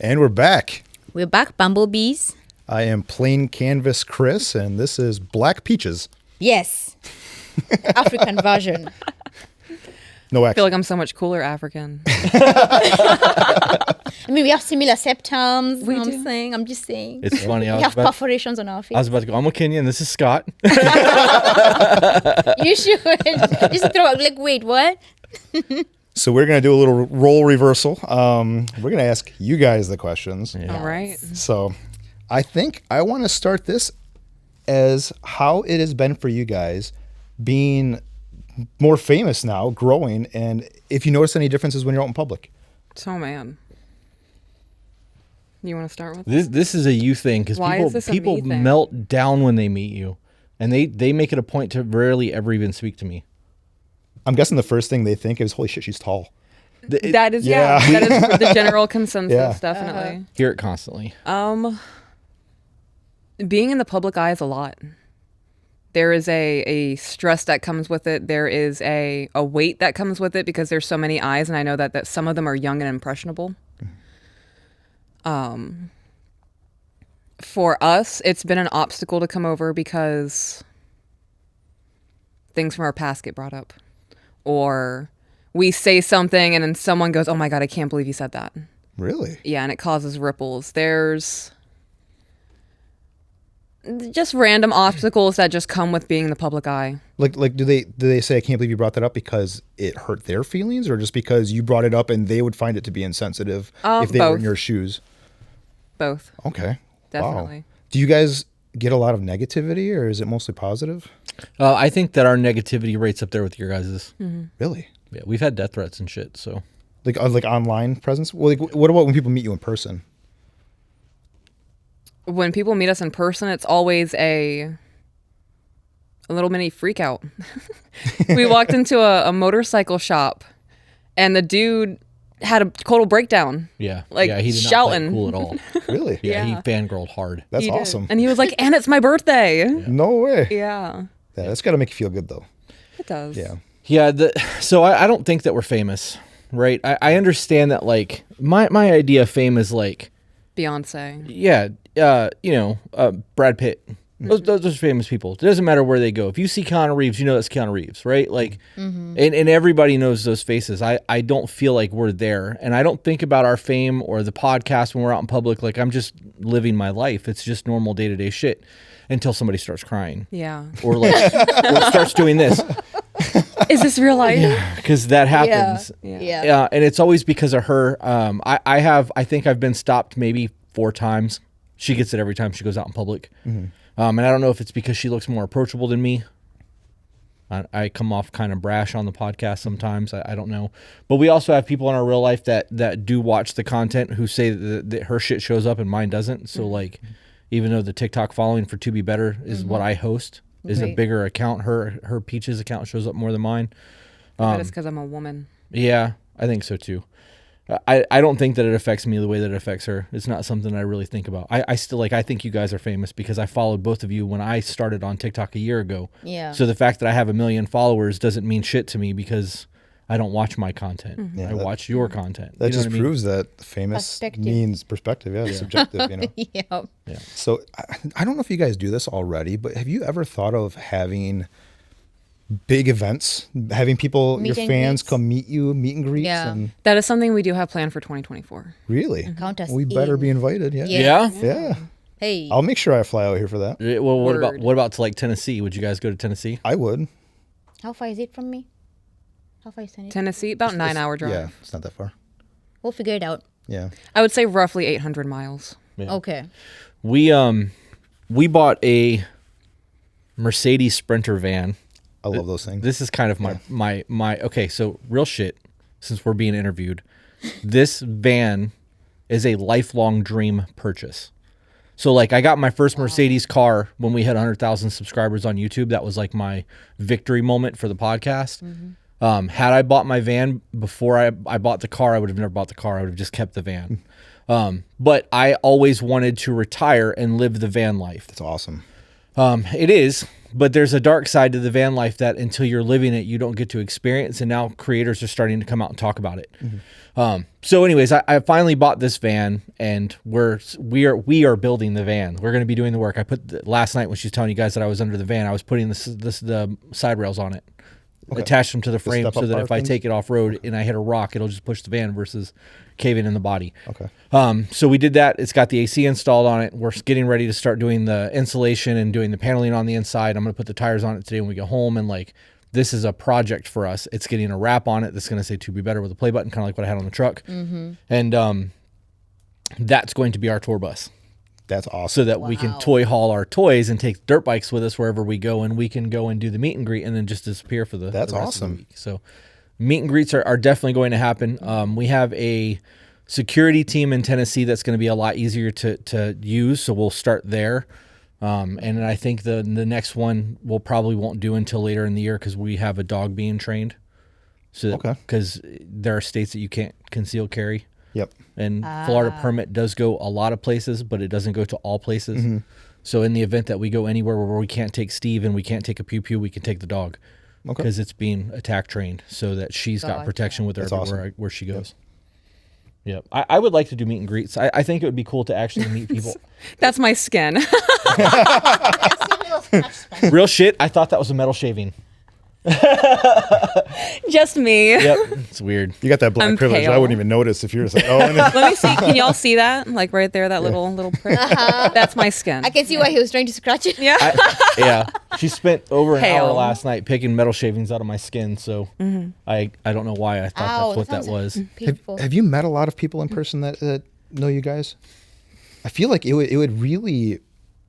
And we're back. We're back, bumblebees. I am Plain Canvas Chris, and this is Black Peaches. Yes. The African version. No I feel accent. like I'm so much cooler African. I mean, we have similar septums. We you know what do. I'm saying? I'm just saying. It's funny. We have perforations on our face. I was about to go, I'm a Kenyan. This is Scott. You should. Just throw it like, wait, what? So we're going to do a little role reversal. We're going to ask you guys the questions. Yeah. All right. So I think I want to start this as how it has been for you guys being more famous now, growing, and if you notice any differences when you're out in public. So, man. You want to start with This is a you thing because Why is this a people me thing? melt down when they meet you, and they make it a point to rarely ever even speak to me. I'm guessing the first thing they think is, holy shit, she's tall. That is, Yeah. that is the general consensus, Yeah. definitely. Hear it constantly. Being in the public eye is a lot. There is a stress that comes with it. There is a weight that comes with it because there's so many eyes, and I know that some of them are young and impressionable. For us, it's been an obstacle to come over because things from our past get brought up. Or we say something and then someone goes, oh my God, I can't believe you said that. Really? Yeah, and it causes ripples. There's just random obstacles that just come with being in the public eye. Like do they say, I can't believe you brought that up because it hurt their feelings, or just because you brought it up and they would find it to be insensitive if they were in Both. your shoes? Both. Okay. Definitely. Wow. Do you guys get a lot of negativity, or is it mostly positive? I think that our negativity rate's up there with your guys's. Really? Yeah, we've had death threats and shit. So Like online presence? Well, like, what about when people meet you in person? When people meet us in person, it's always a little mini freak out. We walked into a motorcycle shop and the dude had a total breakdown. yeah, Like, yeah, he did not shouting. play it cool at all. Really? Yeah, he Yeah. fangirled hard. That's He did. awesome. And he was like, and it's my birthday. No way. Yeah, Yeah, that's got to make you feel good, though. it does. Yeah. Yeah, so I don't think that we're famous, right? I understand that, like, my idea of fame is like, Beyonce. yeah, Brad Pitt. Those are famous people. It doesn't matter where they go. If you see Keanu Reeves, you know that's Keanu Reeves, right? Like, and everybody knows those faces. I don't feel like we're there. And I don't think about our fame or the podcast when we're out in public. Like, I'm just living my life. It's just normal day-to-day shit until somebody starts crying. Yeah. Or, like, or starts doing this. Is this real life? Because that happens. Yeah. And it's always because of her. I think I've been stopped maybe 4 times. She gets it every time she goes out in public. And I don't know if it's because she looks more approachable than me. I come off kind of brash on the podcast sometimes. I don't know. But we also have people in our real life that do watch the content who say that her shit shows up and mine doesn't. So, like, even though the TikTok following for To Be Better is what I host, is a Right. bigger account, her Peaches account shows up more than mine. That is because I'm a woman. Yeah, I think so too. I don't think that it affects me the way that it affects her. It's not something I really think about. I still, like, I think you guys are famous because I followed both of you when I started on TikTok a year ago. Yeah. So the fact that I have 1 million followers doesn't mean shit to me because I don't watch my content. Yeah, I watch your content. That You know just what I mean? proves that famous Perspective. means perspective. Yeah, it's subjective, you know. Yeah. So I don't know if you guys do this already, but have you ever thought of having big events, having people, Meet your and fans greets? come meet you, meet and greets? Yeah. And That is something we do have planned for 2024. really? Count us We better in. be invited. Yeah. Yeah. Yeah. Hey. I'll make sure I fly out here for that. Well, Word. what about to, like, Tennessee? Would you guys go to Tennessee? I would. How far is it from me? How far is Tennessee? Tennessee, about 9-hour drive. Yeah, it's not that far. We'll figure it out. Yeah. I would say roughly 800 miles. Yeah. Okay. We bought a Mercedes Sprinter van. I love those things. This is kind of my okay, so real shit, since we're being interviewed. This van is a lifelong dream purchase. So, like, I got my first Mercedes car when we had 100,000 subscribers on YouTube. That was like my victory moment for the podcast. Had I bought my van before I bought the car, I would have never bought the car. I would have just kept the van. But I always wanted to retire and live the van life. It's awesome. It is, but there's a dark side to the van life that until you're living it, you don't get to experience. And now creators are starting to come out and talk about it. So anyways, I finally bought this van, and we are building the van. We're going to be doing the work. I put last night when she was telling you guys that I was under the van, I was putting the side rails on it, attach them to the frame so that if I take it off road and I hit a rock, it'll just push the van versus caving in the body. Okay. So we did that. It's got the AC installed on it. We're getting ready to start doing the insulation and doing the paneling on the inside. I'm going to put the tires on it today when we get home. And like, this is a project for us. It's getting a wrap on it that's going to say "to be better" with a play button, kind of like what I had on the truck. And that's going to be our tour bus. That's awesome. So that we can toy haul our toys and take dirt bikes with us wherever we go, and we can go and do the meet and greet and then just disappear for the That's the rest awesome. of the week. So meet and greets are definitely going to happen. We have a security team in Tennessee that's going to be a lot easier to use, so we'll start there. And I think the next one we'll probably won't do until later in the year because we have a dog being trained. So because there are states that you can't conceal carry. Yep. And Florida permit does go a lot of places, but it doesn't go to all places. So in the event that we go anywhere where we can't take Steve and we can't take a pew pew, we can take the dog because it's being attack trained, so that she's got protection with her everywhere where she goes. Yep. I would like to do meet and greets. I think it would be cool to actually meet people. That's my skin. Real shit. I thought that was a metal shaving. Just me. Yep. It's weird. You got that black I'm privilege. pale. I wouldn't even notice if you were just like, oh, and Let me see. Can y'all see that? Like right there, that little prick. That's my skin. I can see why he was trying to scratch it. Yeah. Yeah. She spent over an hour Pale. last night picking metal shavings out of my skin. So I don't know why I thought that's what that sounds was. painful. have you met a lot of people in person that know you guys? I feel like it would really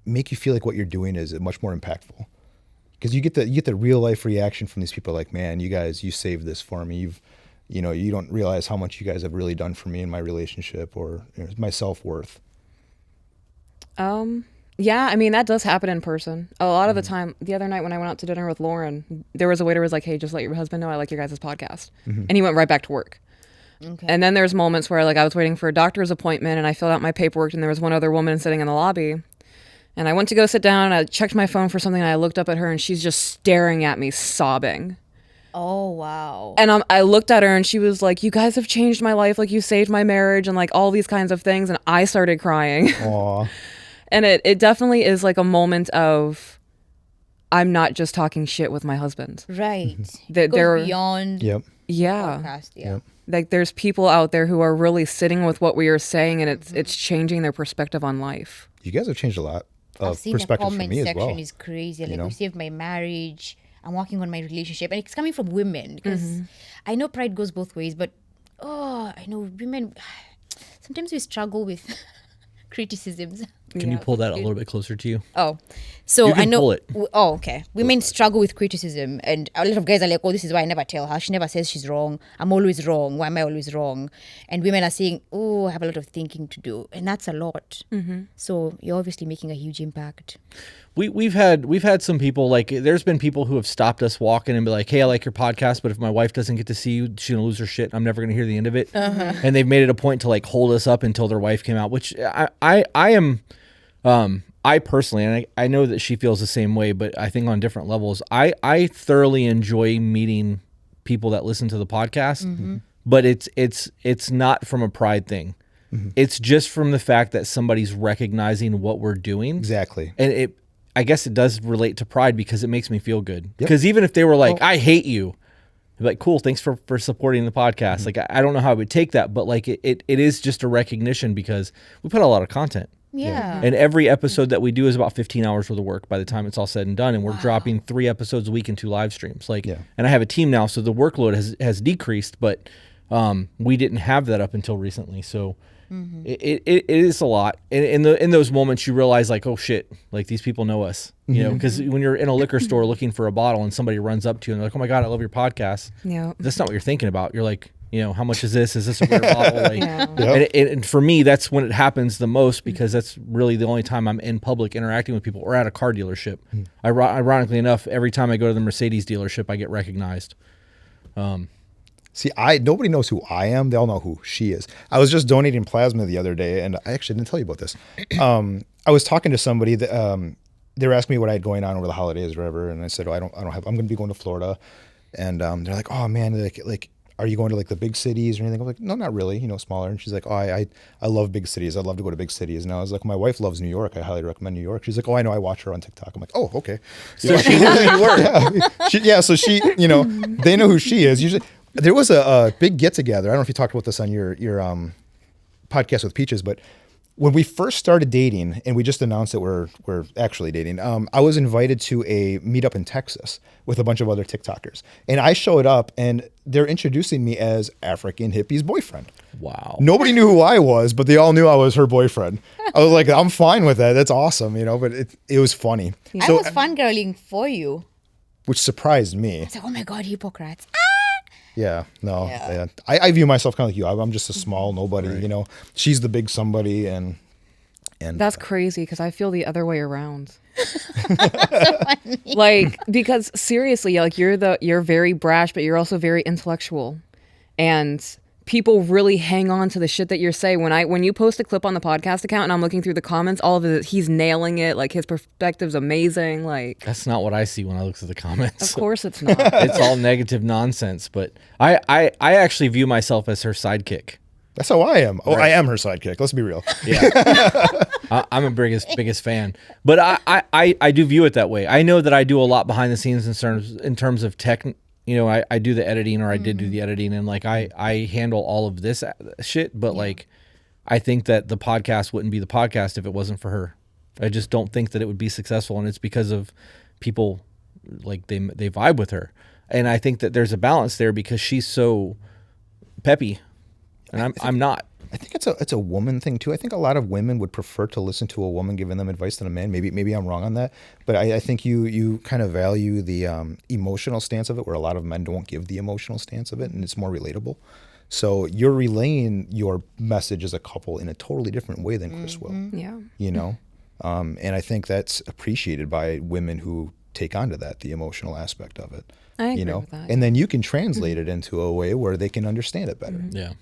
make you feel like what you're doing is much more impactful. Because you get the real life reaction from these people, like, man, you saved this for me. You don't realize how much you guys have really done for me in my relationship or my self-worth. Yeah, I mean, that does happen in person. A lot of the time, the other night when I went out to dinner with Lauren, there was a waiter who was like, hey, just let your husband know I like your guys' podcast. And he went right back to work. Okay. And then there's moments where like I was waiting for a doctor's appointment and I filled out my paperwork and there was one other woman sitting in the lobby. And I went to go sit down and I checked my phone for something and I looked up at her and she's just staring at me sobbing. Oh, wow. And I looked at her and she was like, you guys have changed my life. Like you saved my marriage and like all these kinds of things. And I started crying. Aw. And it definitely is like a moment of, I'm not just talking shit with my husband. Right. That It goes there- beyond Yep. Yeah. podcast. Yeah. Yep. Like there's people out there who are really sitting with what we are saying and it's changing their perspective on life. You guys have changed a lot I've of seen the perspective for comment me as section well. is crazy. Like, know? we saved my marriage. I'm working on my relationship. And it's coming from women because I know pride goes both ways, but I know women, sometimes we struggle with criticisms. Can you pull that a little bit closer to you? Oh, so You can I know. pull it. Okay. Women struggle with criticism, and a lot of guys are like, "Oh, this is why I never tell her. She never says she's wrong. I'm always wrong. Why am I always wrong?" And women are saying, "Oh, I have a lot of thinking to do," and that's a lot. So you're obviously making a huge impact. We've had some people, like there's been people who have stopped us walking and be like, hey, I like your podcast, but if my wife doesn't get to see you, she's gonna lose her shit. I'm never gonna hear the end of it. And they've made it a point to like hold us up until their wife came out, which I personally, and I know that she feels the same way, but I think on different levels, I thoroughly enjoy meeting people that listen to the podcast, but it's not from a pride thing. It's just from the fact that somebody's recognizing what we're doing. Exactly. And I guess it does relate to pride because it makes me feel good. Because even if they were like, I hate you, I'd be like, cool, thanks for supporting the podcast. Like, I don't know how I would take that, but like it is just a recognition because we put a lot of content. Yeah. And every episode that we do is about 15 hours worth of work by the time it's all said and done. And we're dropping 3 episodes a week and 2 live streams. Like, and I have a team now, so the workload has decreased, but we didn't have that up until recently. So it is a lot. And in those moments, you realize like, oh shit, like these people know us, you know, because when you're in a liquor store looking for a bottle and somebody runs up to you and they're like, oh my God, I love your podcast. Yeah. That's not what you're thinking about. You're like, you know, how much is this? Is this a rare bottle? Like, Yeah. and for me, that's when it happens the most because that's really the only time I'm in public interacting with people or at a car dealership. Ironically enough, every time I go to the Mercedes dealership, I get recognized. See, nobody knows who I am. They all know who she is. I was just donating plasma the other day, and I actually didn't tell you about this. I was talking to somebody that they were asking me what I had going on over the holidays or whatever, and I said, oh, I don't have. I'm going to be going to Florida, and they're like, oh man, like, are you going to like the big cities or anything? I was like, no, not really, smaller. And she's like, oh, I love big cities. I'd love to go to big cities. And I was like, my wife loves New York. I highly recommend New York. She's like, oh, I know. I watch her on TikTok. I'm like, oh, okay. So she knew who you were. Yeah. So she, they know who she is. Usually, there was a big get together. I don't know if you talked about this on your podcast with Peaches, but when we first started dating and we just announced that we're actually dating, I was invited to a meetup in Texas with a bunch of other TikTokers. And I showed up and they're introducing me as African Hippie's boyfriend. Wow. Nobody knew who I was, but they all knew I was her boyfriend. I was like, I'm fine with that. That's awesome, but it was funny. I was fangirling for you. Which surprised me. It's like, oh my God, hypocrites. Yeah, no. Yeah. Yeah. I view myself kind of like you. I'm just a small nobody, She's the big somebody and That's crazy because I feel the other way around. Like, because seriously, like you're very brash, but you're also very intellectual, and people really hang on to the shit that you're saying. When you post a clip on the podcast account and I'm looking through the comments, all of it, he's nailing it. Like his perspective's amazing. Like That's not what I see when I look at the comments. of course it's not. It's all negative nonsense. But I actually view myself as her sidekick. that's how I am. Oh, I am her sidekick. Let's be real. Yeah. I'm a biggest fan. But I do view it that way. I know that I do a lot behind the scenes in terms of tech. I do the editing, or I did do the editing, and like I handle all of this shit. But like, I think that the podcast wouldn't be the podcast if it wasn't for her. I just don't think that it would be successful, and it's because of people like they vibe with her, and I think that there's a balance there because she's so peppy, and I'm not. I think it's a woman thing too. I think a lot of women would prefer to listen to a woman giving them advice than a man. Maybe I'm wrong on that, but I think you kind of value the emotional stance of it, where a lot of men don't give the emotional stance of it, and it's more relatable. So you're relaying your message as a couple in a totally different way than Chris will. Yeah. And I think that's appreciated by women who take onto that, the emotional aspect of it. I agree with that. And then you can translate it into a way where they can understand it better. Yeah.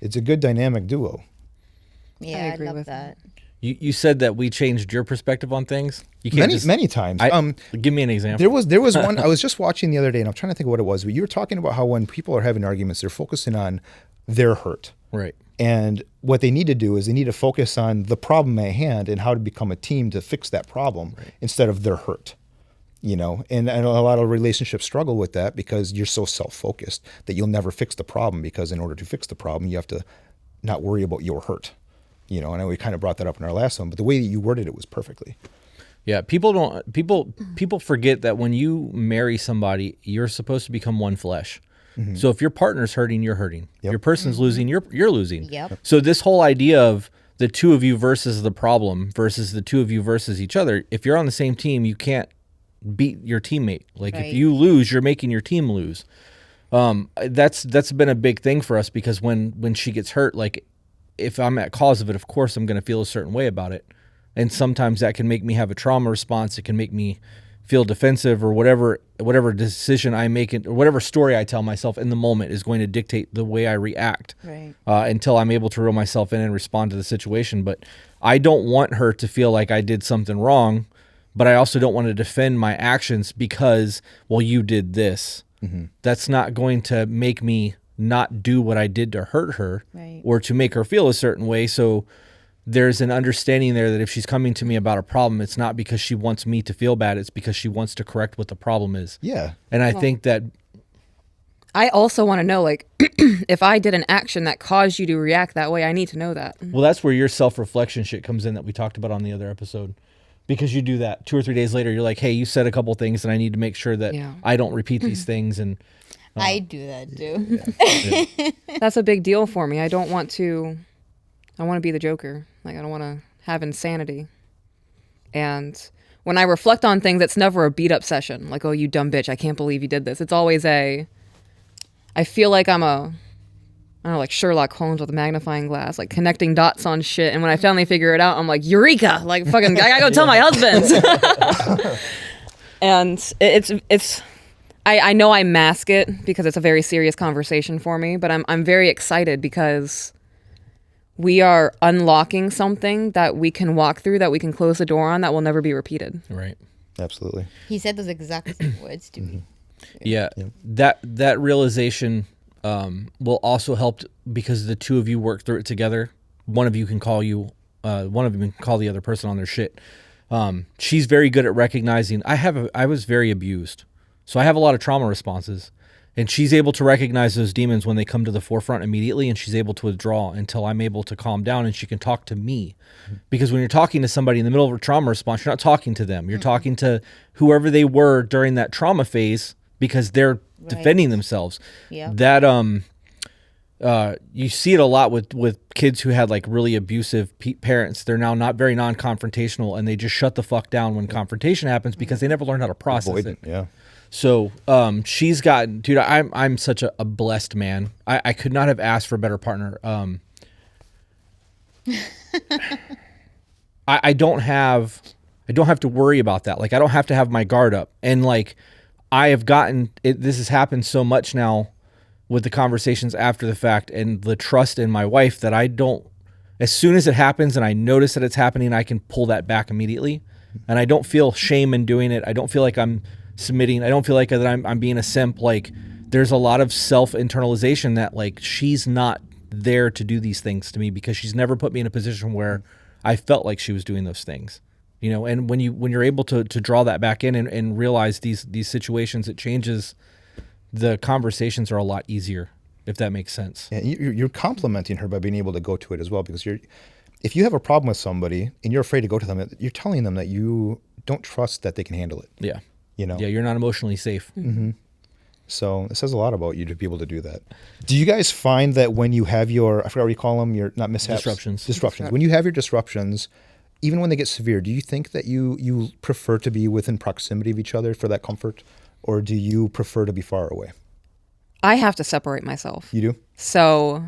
It's a good dynamic duo. Yeah, I I agree love with that. You said that we changed your perspective on things. You can't Many times. give me an example. There was one I was just watching the other day, and I'm trying to think of what it was. But you were talking about how when people are having arguments, they're focusing on their hurt. Right. And what they need to do is they need to focus on the problem at hand and how to become a team to fix that problem instead of their hurt. And a lot of relationships struggle with that because you're so self-focused that you'll never fix the problem, because in order to fix the problem, you have to not worry about your hurt. I know we kind of brought that up in our last one, but the way that you worded it was perfectly. Yeah, people forget that when you marry somebody, you're supposed to become one flesh. Mm-hmm. So if your partner's hurting, you're hurting. If your person's losing, you're losing. Yep. So this whole idea of the two of you versus the problem versus the two of you versus each other, if you're on the same team, you can't beat your teammate. Like if you lose, you're making your team lose. That's been a big thing for us, because when she gets hurt, like if I'm at cause of it, of course I'm going to feel a certain way about it. And sometimes that can make me have a trauma response. It can make me feel defensive, or whatever decision I make, or whatever story I tell myself in the moment is going to dictate the way I react until I'm able to reel myself in and respond to the situation. But I don't want her to feel like I did something wrong, but I also don't want to defend my actions because, well, you did this. Mm-hmm. That's not going to make me not do what I did to hurt her or to make her feel a certain way. So there's an understanding there that if she's coming to me about a problem, it's not because she wants me to feel bad. It's because she wants to correct what the problem is. Yeah. And I think that I also want to know, like, if I did an action that caused you to react that way, I need to know that. Well, that's where your self-reflection shit comes in that we talked about on the other episode. Because you do that 2 or 3 days later, you're like, hey, you said a couple things and I need to make sure that I don't repeat these things. And I do that too. That's a big deal for me. I want to be the Joker. Like, I don't want to have insanity. And when I reflect on things, it's never a beat up session. Like, oh, you dumb bitch, I can't believe you did this. It's always I feel like I'm I don't know, like Sherlock Holmes with a magnifying glass, like connecting dots on shit. And when I finally figure it out, I'm like, eureka! Like, fucking, I gotta go tell my husband. And it's I know I mask it because it's a very serious conversation for me, but I'm very excited because we are unlocking something that we can walk through, that we can close the door on, that will never be repeated. Right. Absolutely. He said those exact same words to me. Yeah. That realization will also help because the two of you work through it together. One of you can call one of you can call the other person on their shit. She's very good at recognizing. I was very abused, so I have a lot of trauma responses, and she's able to recognize those demons when they come to the forefront immediately, and she's able to withdraw until I'm able to calm down, and she can talk to me. Because when you're talking to somebody in the middle of a trauma response, you're not talking to them. You're talking to whoever they were during that trauma phase because they're defending themselves. Yeah. That you see it a lot with kids who had like really abusive parents. They're now not very non-confrontational, and they just shut the fuck down when confrontation happens because they never learned how to process Avoid it. Yeah. So she's gotten, dude, I'm such a blessed man. I could not have asked for a better partner. I don't have to worry about that. Like, I don't have to have my guard up. And like, I have gotten it. This has happened so much now with the conversations after the fact and the trust in my wife that I don't, as soon as it happens and I notice that it's happening, I can pull that back immediately. And I don't feel shame in doing it. I don't feel like I'm submitting. I don't feel like that I'm being a simp. Like, there's a lot of self-internalization that like she's not there to do these things to me because she's never put me in a position where I felt like she was doing those things. You know, and when you're able to draw that back in and realize these situations, it changes. The conversations are a lot easier, if that makes sense. Yeah, you're complimenting her by being able to go to it as well, because if you have a problem with somebody and you're afraid to go to them, you're telling them that you don't trust that they can handle it. Yeah. You know? Yeah, you're not emotionally safe. Mm-hmm. So it says a lot about you to be able to do that. Do you guys find that when you have I forgot what you call them, your not mishaps? Disruptions. When you have your disruptions, even when they get severe, do you think that you prefer to be within proximity of each other for that comfort? Or do you prefer to be far away? I have to separate myself. You do? So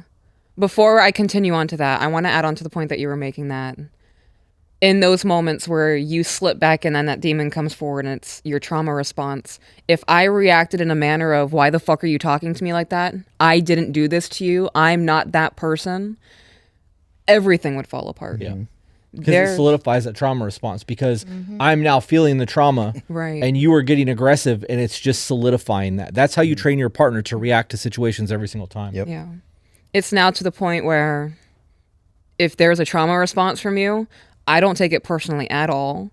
before I continue on to that, I want to add on to the point that you were making, that in those moments where you slip back and then that demon comes forward and it's your trauma response, if I reacted in a manner of, why the fuck are you talking to me like that? I didn't do this to you. I'm not that person. Everything would fall apart. Yeah. Because it solidifies that trauma response because I'm now feeling the trauma, right? And you are getting aggressive, and it's just solidifying that. That's how you train your partner to react to situations every single time. Yep. Yeah. It's now to the point where if there's a trauma response from you, I don't take it personally at all.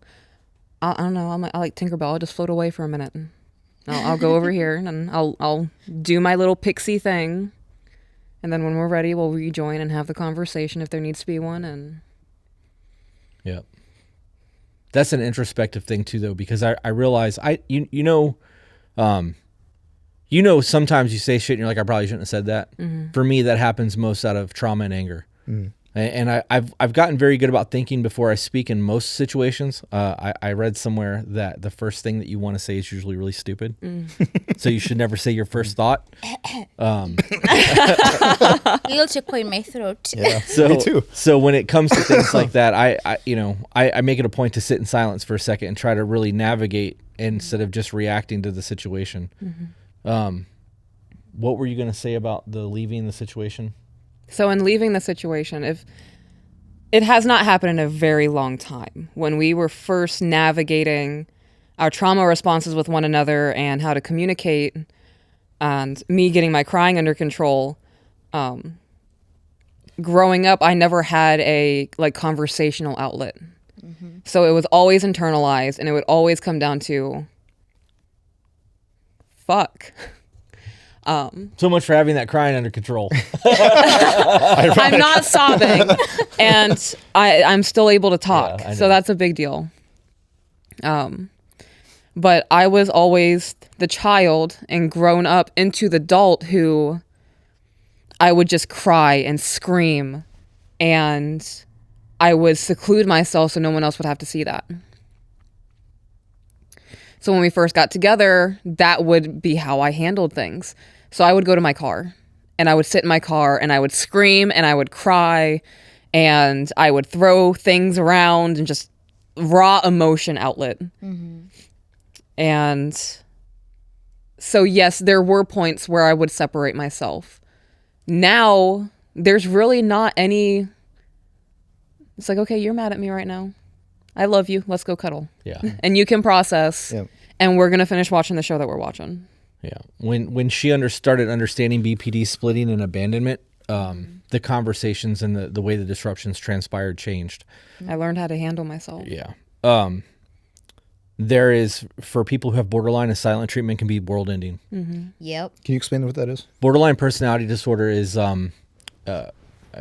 I don't know. I like Tinkerbell. I'll just float away for a minute. I'll go over here and I'll do my little pixie thing, and then when we're ready, we'll rejoin and have the conversation if there needs to be one. And yeah, that's an introspective thing too, though, because I realize sometimes you say shit and you're like, I probably shouldn't have said that. For me, that happens most out of trauma and anger. And I've gotten very good about thinking before I speak in most situations. I read somewhere that the first thing that you want to say is usually really stupid. So you should never say your first thought. A little tickle in my throat. Yeah, so, me too. So when it comes to things like that, I make it a point to sit in silence for a second and try to really navigate instead of just reacting to the situation. What were you going to say about the leaving the situation? so in leaving the situation, if it has not happened in a very long time, when we were first navigating our trauma responses with one another and how to communicate, and me getting my crying under control, growing up, I never had a conversational outlet. So it was always internalized, and it would always come down to fuck. So much for having that crying under control. I'm not sobbing, and I'm still able to talk. Yeah, so that's a big deal. But I was always the child and grown up into the adult who I would just cry and scream, and I would seclude myself so no one else would have to see that. So when we first got together, that would be how I handled things. So I would go to my car and I would sit in my car and I would scream and I would cry and I would throw things around and just raw emotion outlet. And so, yes, there were points where I would separate myself. Now, there's really not any It's like, okay, you're mad at me right now. I love you. Let's go cuddle. Yeah. And you can process. Yep. And we're going to finish watching the show that we're watching. Yeah. When she started understanding BPD splitting and abandonment, the conversations and the way the disruptions transpired changed. I learned how to handle myself. Yeah. There is, for people who have borderline, a silent treatment can be world ending. Yep. Can you explain what that is? Borderline personality disorder is, I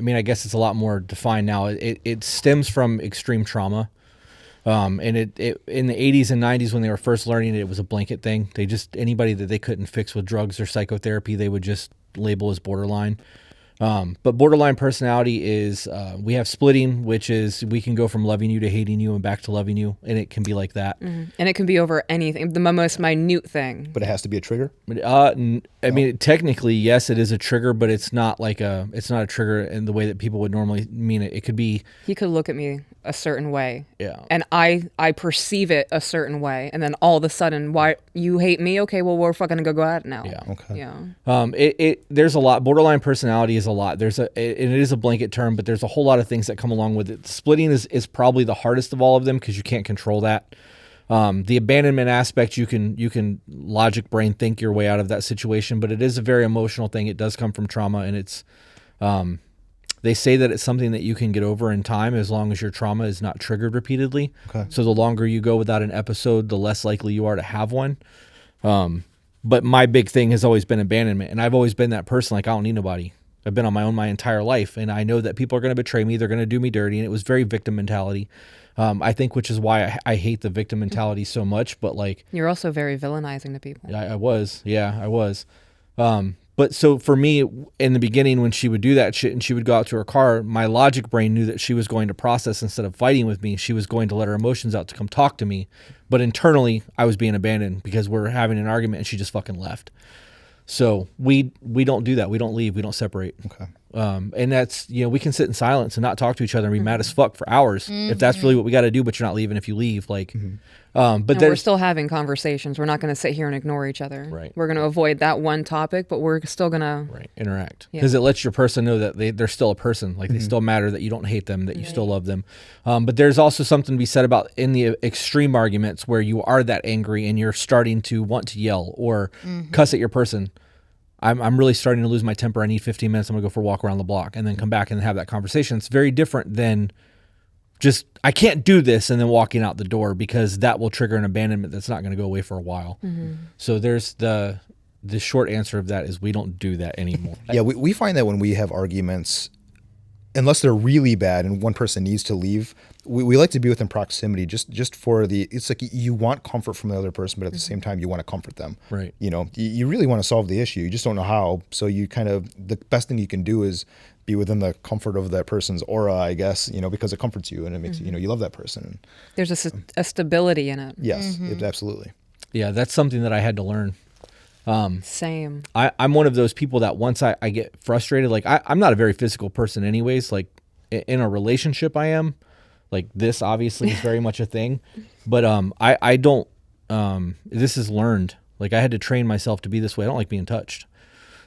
mean, I guess it's a lot more defined now. It stems from extreme trauma. And it in the 80s and 90s when they were first learning it, it was a blanket thing. They just, anybody that they couldn't fix with drugs or psychotherapy, they would just label as borderline. But borderline personality is, we have splitting, which is we can go from loving you to hating you and back to loving you. And it can be like that. And it can be over anything, the most minute thing. But it has to be a trigger. I mean, technically, yes, it is a trigger, but it's not it's not a trigger in the way that people would normally mean it. It could be. He could look at me a certain way. Yeah. And I perceive it a certain way. And then all of a sudden, why you hate me? Okay, well, we're fucking gonna go at it now. Yeah. Okay. Yeah. There's a lot. Borderline personality is a lot. And it is a blanket term, but there's a whole lot of things that come along with it. Splitting is probably the hardest of all of them because you can't control that. The abandonment aspect, you can logic brain think your way out of that situation, but it is a very emotional thing. It does come from trauma, and it's, they say that it's something that you can get over in time as long as your trauma is not triggered repeatedly. Okay. So the longer you go without an episode, the less likely you are to have one. But my big thing has always been abandonment, and I've always been that person. Like, I don't need nobody. I've been on my own my entire life, and I know that people are going to betray me. They're going to do me dirty, and it was very victim mentality. I think, which is why I hate the victim mentality so much. But like, You're also very villainizing to people. I was. But so for me, in the beginning, when she would do that shit and she would go out to her car, my logic brain knew that she was going to process instead of fighting with me. She was going to let her emotions out to come talk to me. But internally, I was being abandoned because we're having an argument and she just fucking left. So we don't do that. We don't leave. We don't separate. Okay. And that's, we can sit in silence and not talk to each other and be mad as fuck for hours if that's really what we got to do, but you're not leaving if you leave. Like, but And we're still having conversations. We're not going to sit here and ignore each other. Right. We're going to avoid that one topic, but we're still going to. Right. Interact. Because it lets your person know that they're still a person. Like, they still matter, that you don't hate them, that you still love them. But there's also something to be said about in the extreme arguments where you are that angry and you're starting to want to yell or cuss at your person. I'm really starting to lose my temper. I need 15 minutes. I'm going to go for a walk around the block and then come back and have that conversation. It's very different than just, I can't do this, and then walking out the door, because that will trigger an abandonment that's not going to go away for a while. So there's the short answer of that is we don't do that anymore. Yeah, we find that when we have arguments, unless they're really bad and one person needs to leave, we like to be within proximity just for it's like you want comfort from the other person, but at the same time you want to comfort them. Right. You really want to solve the issue. You just don't know how. So you the best thing you can do is be within the comfort of that person's aura, I guess, because it comforts you and it makes, you love that person. There's a stability in it. Yes, absolutely. Yeah, that's something that I had to learn. Same. I'm one of those people that once I get frustrated, like I'm not a very physical person anyways. Like in a relationship I am. Like, this obviously is very much a thing, but I don't, this is learned. Like, I had to train myself to be this way. I don't like being touched.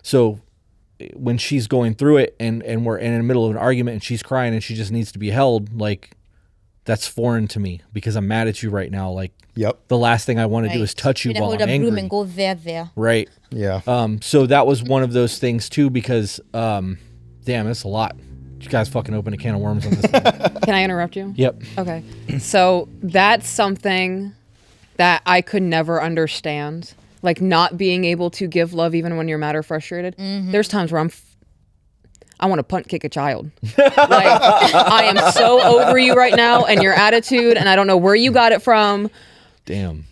So when she's going through it and we're in the middle of an argument and she's crying and she just needs to be held, like, that's foreign to me because I'm mad at you right now. Like, Yep. the last thing I want to do is touch you Then while hold I'm a broom angry. and go there. Right. Yeah. So that was one of those things too, because, damn, it's a lot. You guys fucking open a can of worms on this one. Can I interrupt you? Yep. Okay. So that's something that I could never understand. Like, not being able to give love even when you're mad or frustrated. There's times where I want to punt kick a child. Like, I am so over you right now and your attitude, and I don't know where you got it from. Damn.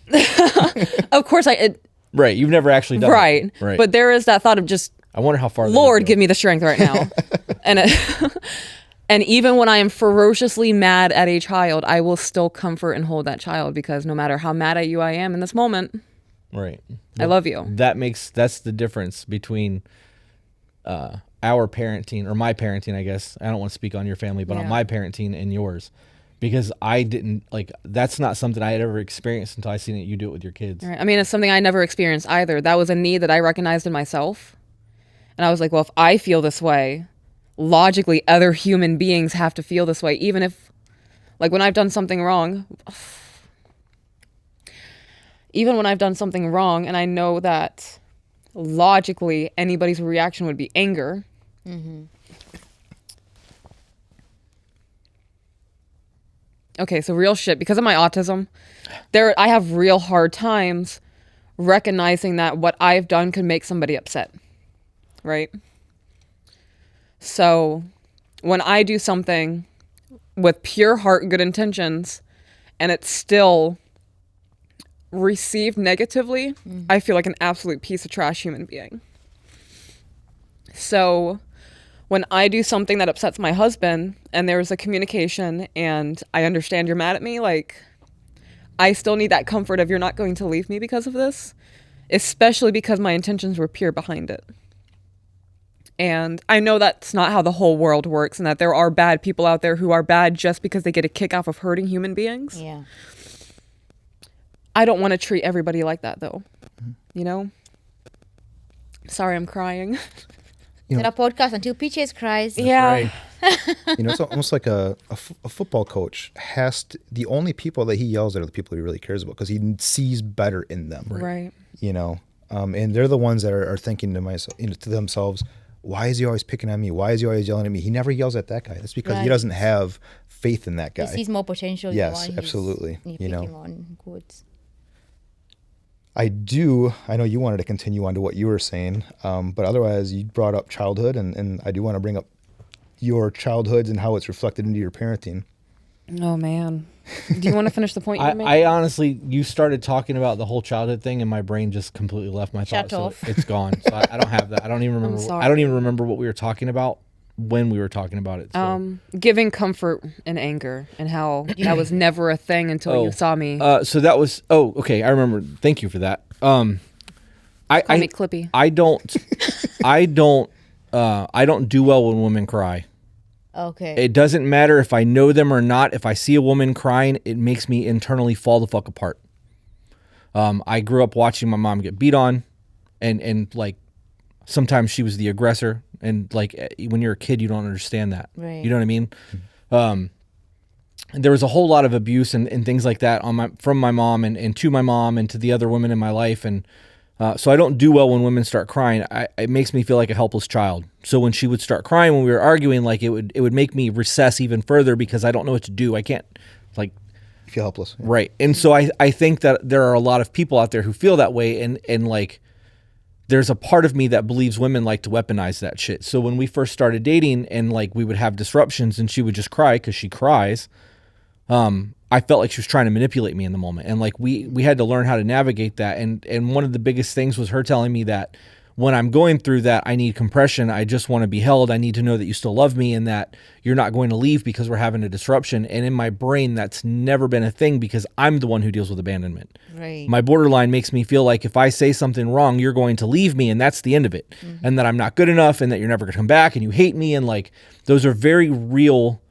Of course, Right. You've never actually done right. it. Right. But there is that thought of just, I wonder how far. Lord, give me the strength right now. And even when I am ferociously mad at a child, I will still comfort and hold that child, because no matter how mad at you I am in this moment, Right. I love you. That's the difference between our parenting, or my parenting, I guess. I don't want to speak on your family, but on Yeah. my parenting and yours, because I didn't that's not something I had ever experienced until I seen it you do it with your kids. Right. I mean, it's something I never experienced either. That was a need that I recognized in myself. And I was like, well, if I feel this way, logically other human beings have to feel this way, even if, like, when I've done something wrong, even when I've done something wrong and I know that logically anybody's reaction would be anger. Okay, so real shit, because of my autism, I have real hard times recognizing that what I've done could make somebody upset, right? So when I do something with pure heart, good intentions, and it's still received negatively, I feel like an absolute piece of trash human being. So when I do something that upsets my husband and there's a communication and I understand you're mad at me, like, I still need that comfort of you're not going to leave me because of this, especially because my intentions were pure behind it. And I know that's not how the whole world works, and that there are bad people out there who are bad just because they get a kick off of hurting human beings. Yeah. I don't want to treat everybody like that, though. You know? Sorry, I'm crying. You Is know, it a podcast until Peaches cries? Yeah. Right. you know, it's almost like a football coach the only people that he yells at are the people he really cares about because he sees better in them. Right. You know, and they're the ones that are thinking to themselves, why is he always picking on me? Why is he always yelling at me? He never yells at that guy. That's because he Right. doesn't have faith in that guy. He sees more potential in Yes, the one absolutely. he's You know. picking on. Good. I know you wanted to continue on to what you were saying, but otherwise you brought up childhood, and I do want to bring up your childhoods and how it's reflected into your parenting. Oh, man. Do you want to finish the point you were making? I honestly, you started talking about the whole childhood thing, and my brain just completely left my Shut thoughts. So off. it's gone. So I don't have that. I don't even remember. sorry. I don't even remember what we were talking about when we were talking about it. So. Giving comfort and anger, and how that was never a thing until you saw me. So that was. Oh, okay. I remember. Thank you for that. Call me Clippy. I don't do well when women cry. Okay. It doesn't matter if I know them or not. If I see a woman crying, it makes me internally fall the fuck apart. I grew up watching my mom get beat on, and like sometimes she was the aggressor, and like when you're a kid, you don't understand that. Right. You know what I mean? There was a whole lot of abuse and things like that from my mom and to my mom and to the other women in my life, and so I don't do well when women start crying. It makes me feel like a helpless child. So when she would start crying when we were arguing, like it would make me recess even further because I don't know what to do. I can't, like, You feel helpless. Yeah. right. And so I think that there are a lot of people out there who feel that way, and like there's a part of me that believes women like to weaponize that shit. So when we first started dating and like we would have disruptions and she would just cry because she cries, I felt like she was trying to manipulate me in the moment. And like we had to learn how to navigate that. And one of the biggest things was her telling me that when I'm going through that, I need compression. I just want to be held. I need to know that you still love me and that you're not going to leave because we're having a disruption. And in my brain, that's never been a thing because I'm the one who deals with abandonment. Right. My borderline makes me feel like if I say something wrong, you're going to leave me and that's the end of it. And that I'm not good enough and that you're never going to come back and you hate me. And like, those are very real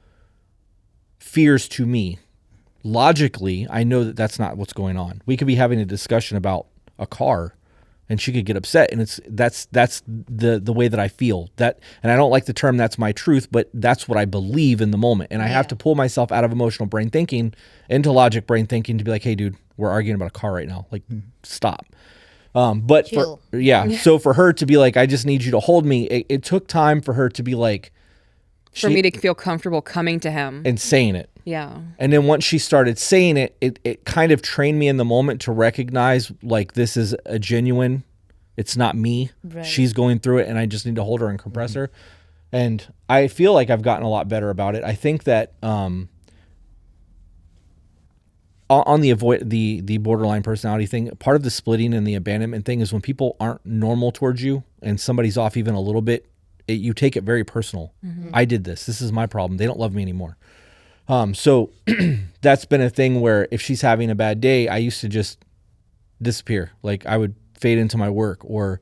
fears to me. Logically, I know that that's not what's going on. We could be having a discussion about a car and she could get upset, and that's the way that I feel. That, and I don't like the term that's my truth, but that's what I believe in the moment. And I have to pull myself out of emotional brain thinking into logic brain thinking to be like, hey dude, we're arguing about a car right now. Like, stop. But Chill. so for her to be like, I just need you to hold me, it took time for her to be like, For me to feel comfortable coming to him. and saying it. Yeah. And then once she started saying it, it kind of trained me in the moment to recognize like this is a genuine, it's not me. Right. She's going through it and I just need to hold her and compress her. And I feel like I've gotten a lot better about it. I think that on the borderline personality thing, part of the splitting and the abandonment thing is when people aren't normal towards you and somebody's off even a little bit, you take it very personal. I did this. This is my problem. They don't love me anymore. So that's been a thing where if she's having a bad day, I used to just disappear. Like I would fade into my work or,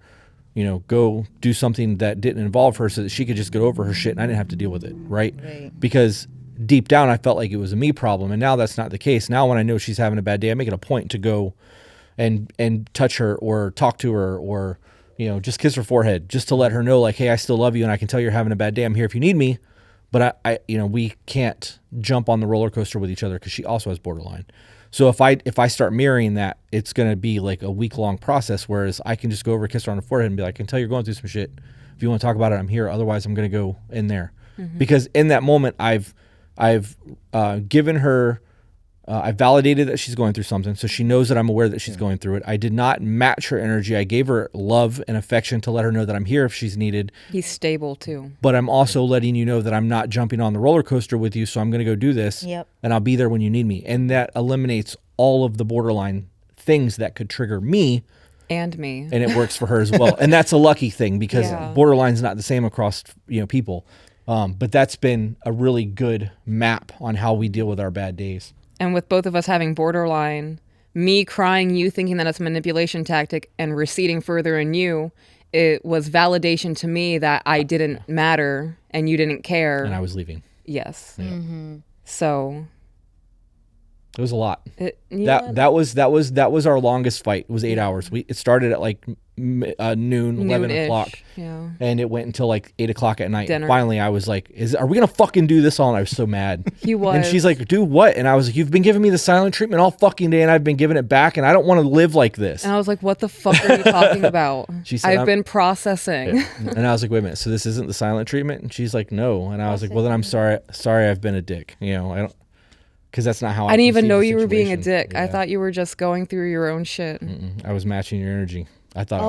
go do something that didn't involve her so that she could just get over her shit and I didn't have to deal with it. Right. Because deep down I felt like it was a me problem. And now that's not the case. Now when I know she's having a bad day, I make it a point to go and touch her or talk to her or, just kiss her forehead just to let her know, like, hey, I still love you and I can tell you're having a bad day. I'm here if you need me. But we can't jump on the roller coaster with each other because she also has borderline. So if I start mirroring that, it's going to be like a week-long process, whereas I can just go over, kiss her on the forehead and be like, I can tell you're going through some shit. If you want to talk about it, I'm here. Otherwise, I'm going to go in there. Because in that moment, I've given her, I validated that she's going through something, so she knows that I'm aware that she's going through it. I did not match her energy. I gave her love and affection to let her know that I'm here if she's needed. He's stable too. But I'm also letting you know that I'm not jumping on the roller coaster with you, so I'm going to go do this, and I'll be there when you need me. And that eliminates all of the borderline things that could trigger me. And me. And it works for her as well. And that's a lucky thing because borderline's not the same across people. But that's been a really good map on how we deal with our bad days. And with both of us having borderline, me crying, you thinking that it's a manipulation tactic, and receding further in you, it was validation to me that I didn't matter and you didn't care. And I was leaving. Yes. Yeah. So it was a lot. That was our longest fight. It was 8 hours. It started at like noon, 11 o'clock. Yeah. And it went until like 8 o'clock at night. Dinner. Finally, I was like, are we going to fucking do this all? And I was so mad. He was. And she's like, do what? And I was like, you've been giving me the silent treatment all fucking day and I've been giving it back and I don't want to live like this. And I was like, what the fuck are you talking about? She said, I've been processing. Yeah. And I was like, wait a minute. So this isn't the silent treatment? And she's like, no. And I was like, well, then I'm sorry. Sorry, I've been a dick. I don't. Because that's not how I didn't even perceive know the you were being a situation. dick. I thought you were just going through your own shit. I was matching your energy. I thought.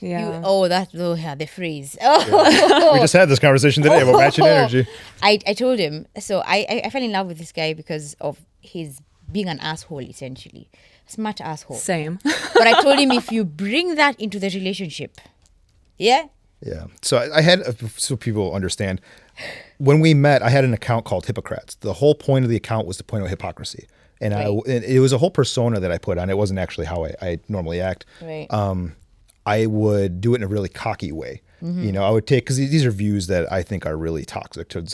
The freeze. Oh, We just had this conversation today about matching energy. I told him. So I fell in love with this guy because of his being an asshole, essentially. Smart asshole. Same. But I told him, if you bring that into the relationship, Yeah. So I had, so people understand, when we met, I had an account called Hippocrates. The whole point of the account was to point out hypocrisy. And and it was a whole persona that I put on. It wasn't actually how I normally act. Right. I would do it in a really cocky way. I would take, because these are views that I think are really toxic to,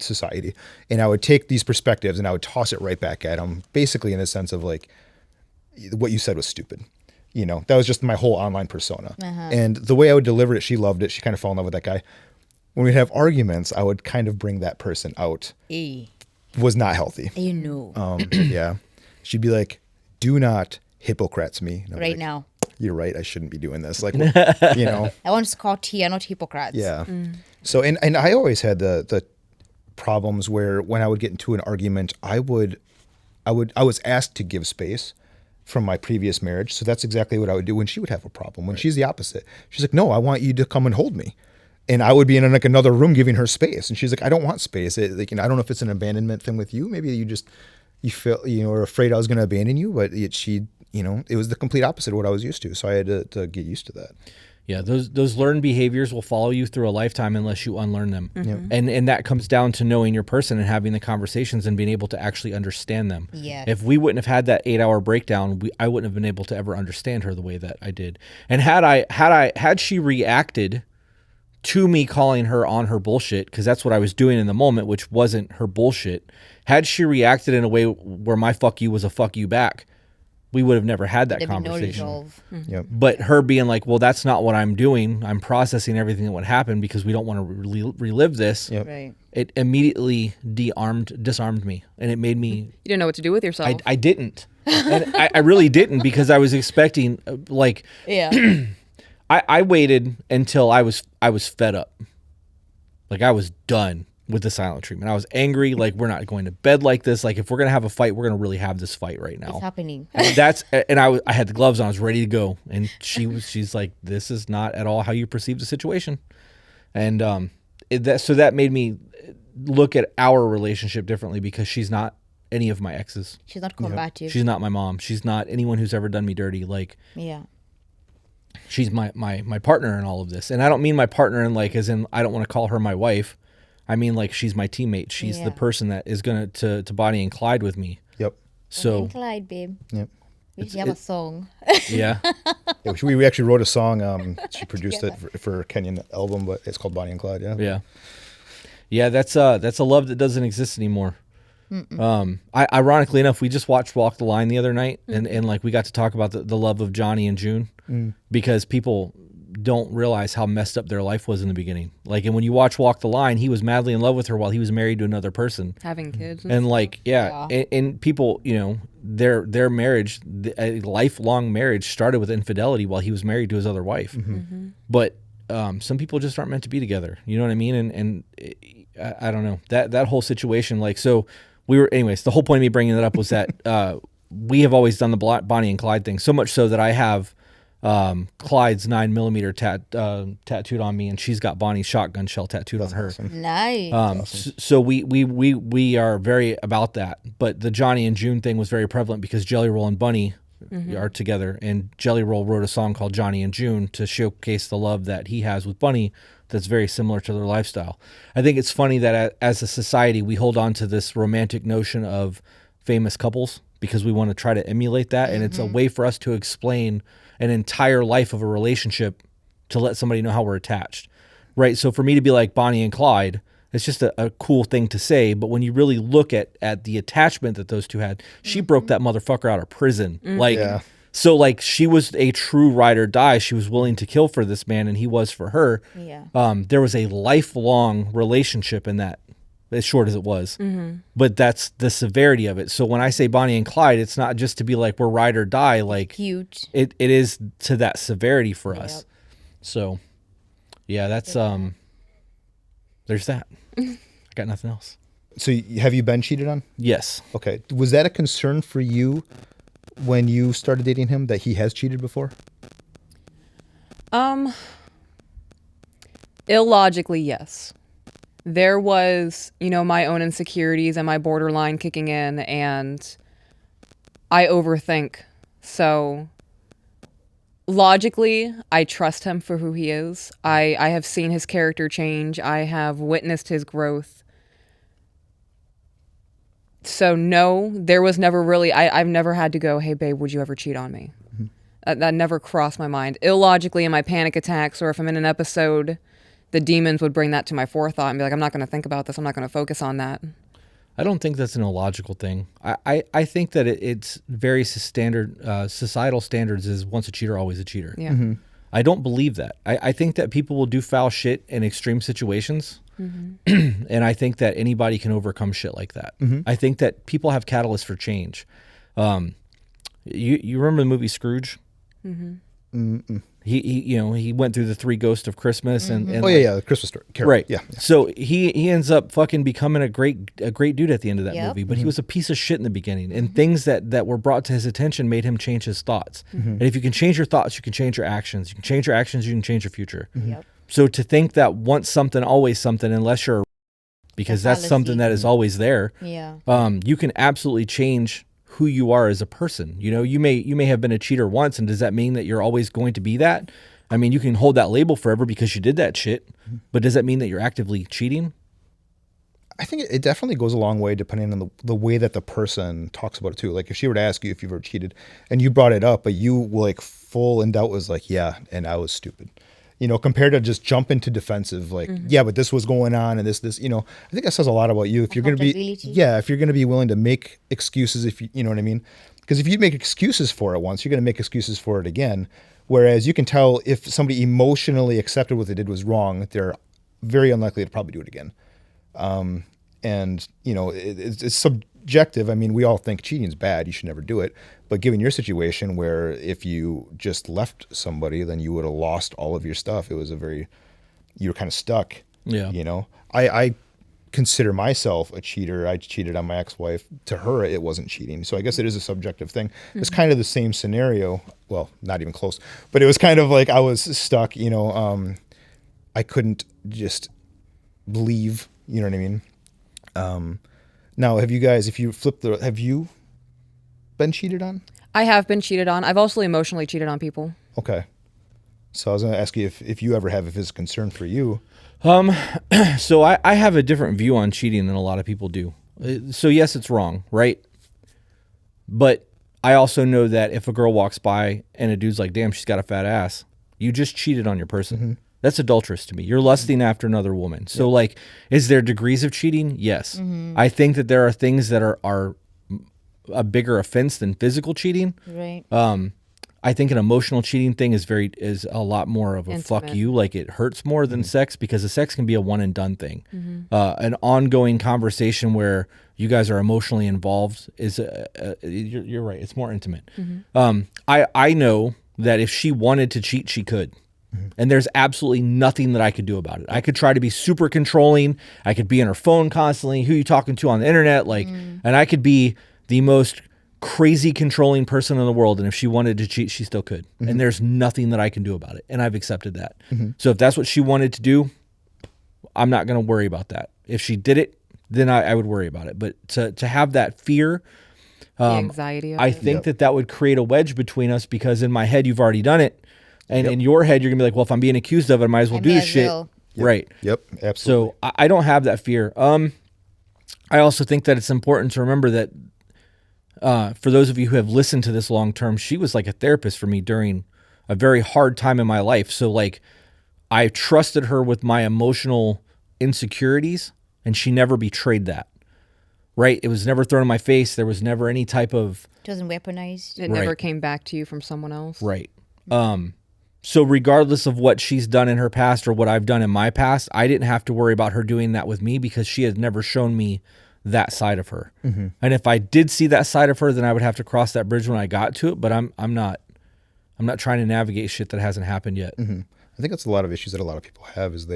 society. And I would take these perspectives and I would toss it right back at them, basically in the sense of like, what you said was stupid. That was just my whole online persona. And the way I would deliver it, she loved it. She kind of fell in love with that guy. When we'd have arguments, I would kind of bring that person out. Was not healthy. Yeah. She'd be like, do not Hippocrates me. Right now. You're right. I shouldn't be doing this. Like, I want Scott here, not Hippocrates. Yeah. So, and I always had the problems where when I would get into an argument, I was asked to give space from my previous marriage. So that's exactly what I would do when she would have a problem. When she's the opposite. She's like, no, I want you to come and hold me. And I would be in like another room giving her space. And she's like, I don't want space. I don't know if it's an abandonment thing with you. Maybe you feel, are afraid I was going to abandon you, but it was the complete opposite of what I was used to. So I had to get used to that. Yeah, those learned behaviors will follow you through a lifetime unless you unlearn them. And that comes down to knowing your person and having the conversations and being able to actually understand them. Yeah. If we wouldn't have had that 8-hour breakdown, I wouldn't have been able to ever understand her the way that I did. And had she reacted to me calling her on her bullshit, because that's what I was doing in the moment, which wasn't her bullshit. Had she reacted in a way where my fuck you was a fuck you back, we would have never had that conversation. But her being like, well, that's not what I'm doing. I'm processing everything that would happen because we don't want to relive this. Right. It immediately disarmed me. And it made me... You didn't know what to do with yourself. I didn't. And I really didn't, because I was expecting, I waited until I was fed up. Like, I was done with the silent treatment. I was angry. Like, we're not going to bed like this. Like, if we're going to have a fight, we're going to really have this fight right now. It's happening. And I had the gloves on. I was ready to go. And she's like, this is not at all how you perceive the situation. And so that made me look at our relationship differently, because she's not any of my exes. She's not combative. She's not my mom. She's not anyone who's ever done me dirty. Like, she's my partner in all of this. And I don't mean my partner in like, as in, I don't want to call her my wife. I mean, like, she's my teammate. She's the person that is going to Bonnie and Clyde with me. Yep. So Bonnie and Clyde, babe. Yep. We have a song. Yeah. We actually wrote a song. She produced it for a Kenyan album, but it's called Bonnie and Clyde. Yeah. Yeah. Yeah. That's a love that doesn't exist anymore. Ironically enough, we just watched Walk the Line the other night, and like we got to talk about the love of Johnny and June, because people don't realize how messed up their life was in the beginning. Like, and when you watch Walk the Line, he was madly in love with her while he was married to another person, Having kids. and like and people, you know, their marriage, a lifelong marriage, started with infidelity while he was married to his other wife. But some people just aren't meant to be together. You know what I mean? And I don't know, that whole situation. Like, so we were, anyways, the whole point of me bringing it up was that we have always done the Bonnie and Clyde thing, so much so that I have Clyde's 9mm tattooed on me, and she's got Bonnie's shotgun shell tattooed on her. Nice. So we are very about that. But the Johnny and June thing was very prevalent because Jelly Roll and Bunny are together, and Jelly Roll wrote a song called Johnny and June to showcase the love that he has with Bunny that's very similar to their lifestyle. I think it's funny that as a society we hold on to this romantic notion of famous couples because we want to try to emulate that, and it's a way for us to explain an entire life of a relationship to let somebody know how we're attached, right? So for me to be like Bonnie and Clyde, it's just a cool thing to say, but when you really look at the attachment that those two had, she broke that motherfucker out of prison. Like, so like she was a true ride or die. She was willing to kill for this man, and he was for her. There was a lifelong relationship in that, as short as it was. But that's the severity of it. So when I say Bonnie and Clyde, it's not just to be like we're ride or die. Like, Cute. it is to that severity for us. So yeah, that's there's that. I got nothing else. So have you been cheated on? Yes. Okay. Was that a concern for you when you started dating him, that he has cheated before? Illogically, yes. There was, you know, my own insecurities and my borderline kicking in, and I overthink. So logically, I trust him for who he is. I have seen his character change. I have witnessed his growth. So no, there was never really, I've never had to go, hey babe, would you ever cheat on me? That never crossed my mind. Illogically, in my panic attacks, or if I'm in an episode, the demons would bring that to my forethought and be like, I'm not going to think about this. I'm not going to focus on that. I don't think that's an illogical thing. I think that it's very standard, societal standards is once a cheater, always a cheater. Yeah. I don't believe that. I think that people will do foul shit in extreme situations. And I think that anybody can overcome shit like that. I think that people have catalysts for change. You remember the movie Scrooge? He went through the three ghosts of Christmas and the Christmas story. Carol. Right. Yeah. So he ends up fucking becoming a great dude at the end of that Yep. movie, but he was a piece of shit in the beginning, and things that were brought to his attention made him change his thoughts. And if you can change your thoughts, you can change your actions. You can change your actions, you can change your future. Yep. So to think that once something, always something, unless you're, because that's fallacy. something that is always there. Yeah. You can absolutely change who you are as a person. You know, you may have been a cheater once, and does that mean that you're always going to be that? I mean, you can hold that label forever because you did that shit, but does that mean that you're actively cheating? I think it definitely goes a long way depending on the way that the person talks about it too. Like if she were to ask you if you've ever cheated and you brought it up, but you were like full in doubt, was like, yeah, and I was stupid. You know, compared to just jump into defensive, like, yeah, but this was going on and this, you know, I think that says a lot about you. If you're going to be, Accountability. if you're going to be willing to make excuses, if you know what I mean? Because if you make excuses for it once, you're going to make excuses for it again. Whereas you can tell if somebody emotionally accepted what they did was wrong, they're very unlikely to probably do it again. And, you know, it's subjective. I mean, we all think cheating is bad. You should never do it. But given your situation where if you just left somebody, then you would have lost all of your stuff. It was you were kind of stuck. Yeah. You know, I consider myself a cheater. I cheated on my ex-wife. To her, it wasn't cheating. So I guess it is a subjective thing. It's kind of the same scenario. Well, not even close, but it was kind of like I was stuck, you know, I couldn't just leave, you know what I mean? Now, have you guys, if you flip have you been cheated on? I have been cheated on. I've also emotionally cheated on people. Okay. So I was going to ask you if you ever have, if it's a concern for you. So I have a different view on cheating than a lot of people do. So yes, it's wrong, right? But I also know that if a girl walks by and a dude's like, damn, she's got a fat ass, you just cheated on your person. That's adulterous to me. You're lusting after another woman. So like, is there degrees of cheating? Yes. I think that there are things that are a bigger offense than physical cheating. Right. I think an emotional cheating thing is a lot more of a fuck Intimate. you. Like it hurts more than sex, because the sex can be a one and done thing. An ongoing conversation where you guys are emotionally involved is you're right. It's more intimate. I know that if she wanted to cheat, she could. And there's absolutely nothing that I could do about it. I could try to be super controlling. I could be on her phone constantly. Who you talking to on the internet? Like, and I could be the most crazy controlling person in the world. And if she wanted to cheat, she still could. And there's nothing that I can do about it. And I've accepted that. So if that's what she wanted to do, I'm not going to worry about that. If she did it, then I would worry about it. But to have that fear, The anxiety of I it. think that would create a wedge between us, because in my head, you've already done it. And in your head, you're going to be like, well, if I'm being accused of it, I might as well I do may this as shit. well. Right. Yep. Absolutely. So I don't have that fear. I also think that it's important to remember that for those of you who have listened to this long term, she was like a therapist for me during a very hard time in my life. So like I trusted her with my emotional insecurities, and she never betrayed that. Right? It was never thrown in my face. There was never any type of It wasn't weaponized. It never came back to you from someone else. right. So regardless of what she's done in her past or what I've done in my past, I didn't have to worry about her doing that with me, because she had never shown me that side of her. And if I did see that side of her, then I would have to cross that bridge when I got to it. But I'm not trying to navigate shit that hasn't happened yet. I think that's a lot of issues that a lot of people have is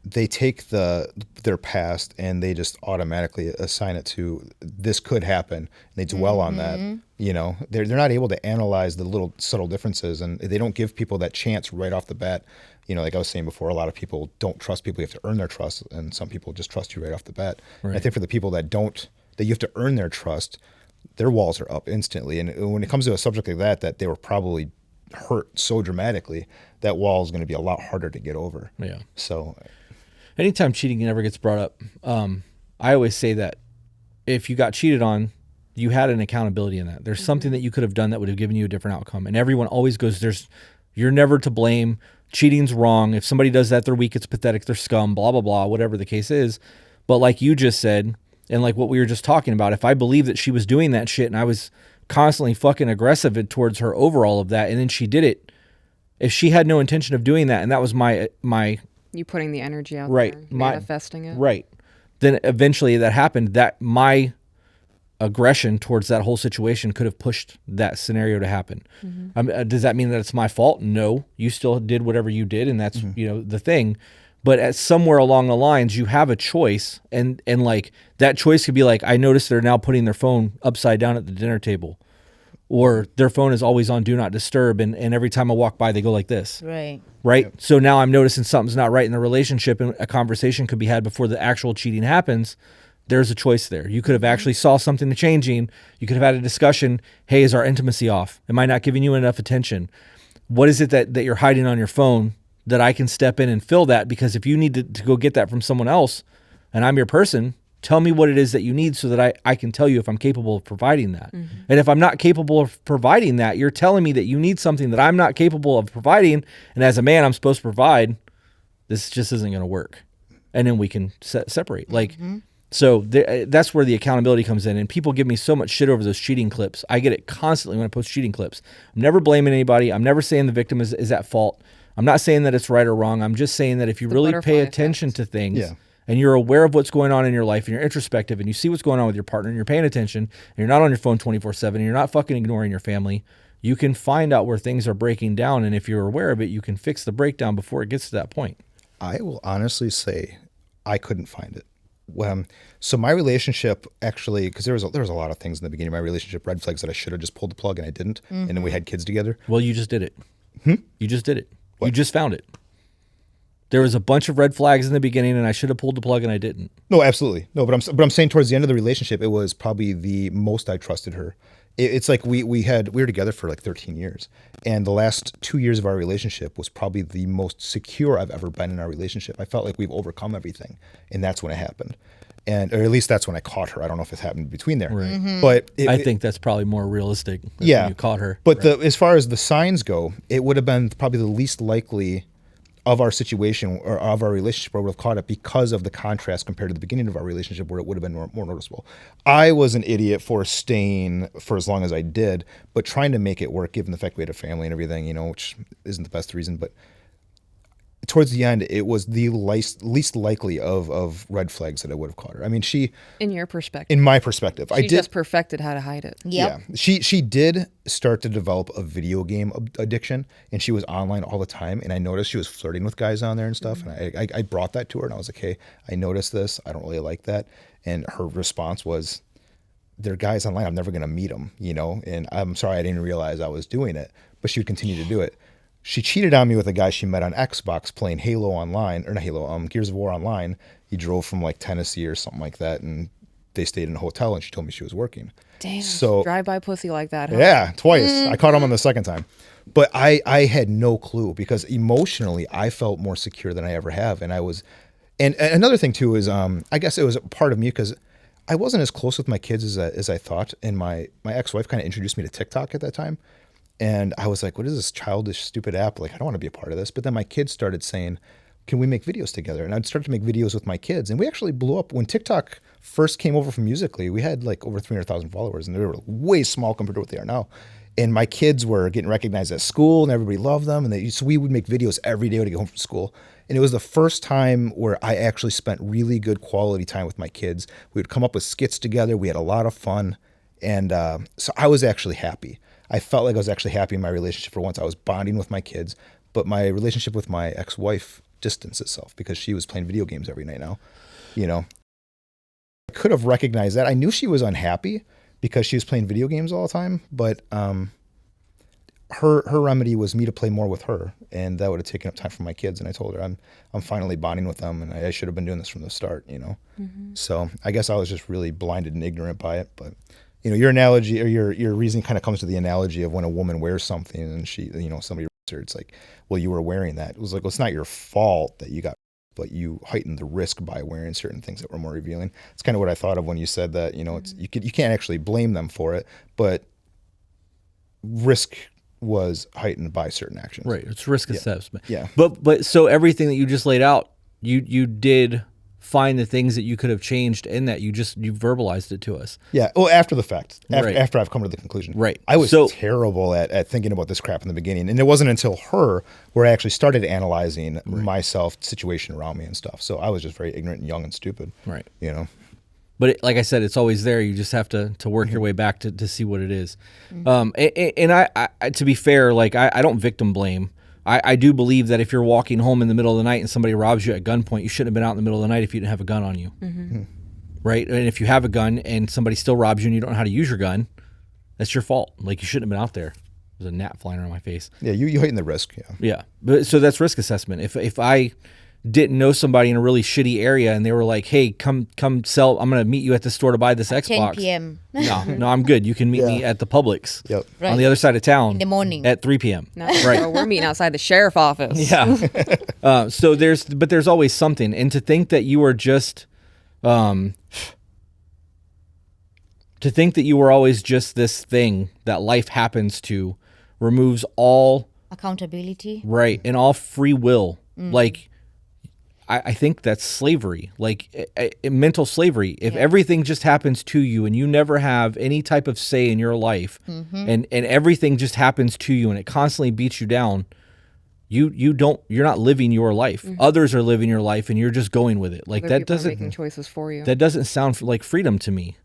they take their past and they just automatically assign it to this could happen, and they dwell on that. You know, they're not able to analyze the little subtle differences, and they don't give people that chance right off the bat. You know, like I was saying before, a lot of people don't trust people. You have to earn their trust, and some people just trust you right off the bat. And I think for the people that don't, that you have to earn their trust, their walls are up instantly. And when it comes to a subject like that they were probably hurt so dramatically, that wall is going to be a lot harder to get over. Yeah. So Anytime cheating ever gets brought up, I always say that if you got cheated on, you had an accountability in that. There's something that you could have done that would have given you a different outcome. And everyone always goes, you're never to blame. Cheating's wrong. If somebody does that, they're weak, it's pathetic, they're scum, blah, blah, blah, whatever the case is. But like you just said, and like what we were just talking about, if I believed that she was doing that shit and I was constantly fucking aggressive towards her over all of that, and then she did it, if she had no intention of doing that, and that was my You putting the energy out right, there, manifesting it. right, then eventually that happened, that my aggression towards that whole situation could have pushed that scenario to happen. Does that mean that it's my fault? No, you still did whatever you did, and that's the thing. But at somewhere along the lines, you have a choice, and like that choice could be like, I noticed they're now putting their phone upside down at the dinner table, or their phone is always on do not disturb, and every time I walk by, they go like this. Right. Right. Yep. So now I'm noticing something's not right in the relationship, and a conversation could be had before the actual cheating happens. There's a choice there. You could have actually saw something changing. You could have had a discussion. Hey, is our intimacy off? Am I not giving you enough attention? What is it that you're hiding on your phone that I can step in and fill that? Because if you need to go get that from someone else and I'm your person, tell me what it is that you need so that I can tell you if I'm capable of providing that. And if I'm not capable of providing that, you're telling me that you need something that I'm not capable of providing. And as a man, I'm supposed to provide. This just isn't going to work. And then we can separate. Like, so that's where the accountability comes in. And people give me so much shit over those cheating clips. I get it constantly when I post cheating clips. I'm never blaming anybody. I'm never saying the victim is at fault. I'm not saying that it's right or wrong. I'm just saying that if you really pay attention to things and you're aware of what's going on in your life and you're introspective and you see what's going on with your partner and you're paying attention and you're not on your phone 24/7 and you're not fucking ignoring your family, you can find out where things are breaking down. And if you're aware of it, you can fix the breakdown before it gets to that point. I will honestly say I couldn't find it. So my relationship actually, because there was a lot of things in the beginning of my relationship, red flags that I should have just pulled the plug and I didn't. And then we had kids together. Well, you just did it. You just did it. What? You just found it. There was a bunch of red flags in the beginning and I should have pulled the plug and I didn't. No, absolutely. No, but I'm saying towards the end of the relationship, it was probably the most I trusted her. It's like we were together for like 13 years. And the last 2 years of our relationship was probably the most secure I've ever been in our relationship. I felt like we've overcome everything. And that's when it happened. Or at least that's when I caught her. I don't know if it happened between there. Right. But I think that's probably more realistic. Yeah. When you caught her. But as far as the signs go, it would have been probably the least likely of our situation or of our relationship where we would have caught it because of the contrast compared to the beginning of our relationship where it would have been more noticeable. I was an idiot for staying for as long as I did, but trying to make it work given the fact we had a family and everything, you know, which isn't the best reason, but towards the end, it was the least likely of red flags that I would have caught her. I mean, In your perspective. in my perspective, She just perfected how to hide it. Yep. yeah, she did start to develop a video game addiction, and she was online all the time. And I noticed she was flirting with guys on there and stuff. And I brought that to her, and I was like, "Hey, I noticed this. I don't really like that." And her response was, "They're guys online. I'm never going to meet them, you know. And I'm sorry, I didn't realize I was doing it." But she would continue to do it. She cheated on me with a guy she met on Xbox playing Halo online, or not Halo, Gears of War online. He drove from like Tennessee or something like that, and they stayed in a hotel, and she told me she was working. Damn. So drive-by pussy like that, huh? yeah, twice. I caught him on the second time. But I had no clue because emotionally I felt more secure than I ever have. And I was, and another thing too is I guess it was a part of me because I wasn't as close with my kids as I thought. And my ex-wife kind of introduced me to TikTok at that time. And I was like, what is this childish, stupid app? Like, I don't want to be a part of this. But then my kids started saying, can we make videos together? And I'd start to make videos with my kids. And we actually blew up. When TikTok first came over from Musical.ly, we had like over 300,000 followers. And they were way small compared to what they are now. And my kids were getting recognized at school, and everybody loved them. And so we would make videos every day to get home from school. And it was the first time where I actually spent really good quality time with my kids. We would come up with skits together. We had a lot of fun. And so I was actually happy. I felt like I was actually happy in my relationship for once. I was bonding with my kids, but my relationship with my ex-wife distanced itself because she was playing video games every night now, you know. I could have recognized that. I knew she was unhappy because she was playing video games all the time, but her remedy was me to play more with her, and that would have taken up time from my kids. And I told her I'm finally bonding with them, and I should have been doing this from the start, you know. So I guess I was just really blinded and ignorant by it, but you know, your analogy or your reasoning kind of comes to the analogy of when a woman wears something and she, you know, somebody her, it's like, well, you were wearing that. It was like, well, it's not your fault that you got, but you heightened the risk by wearing certain things that were more revealing. It's kind of what I thought of when you said that, you know, it's you can't actually blame them for it, but risk was heightened by certain actions. Right. It's risk assessment. Yeah. But so everything that you just laid out, you did find the things that you could have changed in that you verbalized it to us. Yeah. Well, after the fact, Right. after I've come to the conclusion. Right. I was So- terrible at thinking about this crap in the beginning. And it wasn't until her where I actually started analyzing myself, situation around me and stuff. So I was just very ignorant and young and stupid. Right. You know? But like I said, it's always there. You just have to work your way back to see what it is. And I to be fair, like I don't victim blame. I do believe that if you're walking home in the middle of the night and somebody robs you at gunpoint, you shouldn't have been out in the middle of the night if you didn't have a gun on you. Right? And if you have a gun and somebody still robs you and you don't know how to use your gun, that's your fault. Like, you shouldn't have been out there. There's a gnat flying around my face. Yeah, you heighten the risk. Yeah. Yeah. But so that's risk assessment. If I didn't know somebody in a really shitty area and they were like, hey, come sell, I'm going to meet you at the store to buy this 10 Xbox. p.m. No, I'm good. You can meet me at the Publix Yep. on the other side of town In the morning. at 3 p.m. No, right. We're meeting outside the sheriff office. Yeah. So there's always something. And to think that you are just, to think that you were always just this thing that life happens to removes all Accountability. right and all free will. Like, I think that's slavery, like mental slavery. If everything just happens to you and you never have any type of say in your life, and everything just happens to you and it constantly beats you down, you're not living your life. Others are living your life and you're just going with it. Like, Other that people are doesn't making choices for you. that doesn't sound like freedom to me.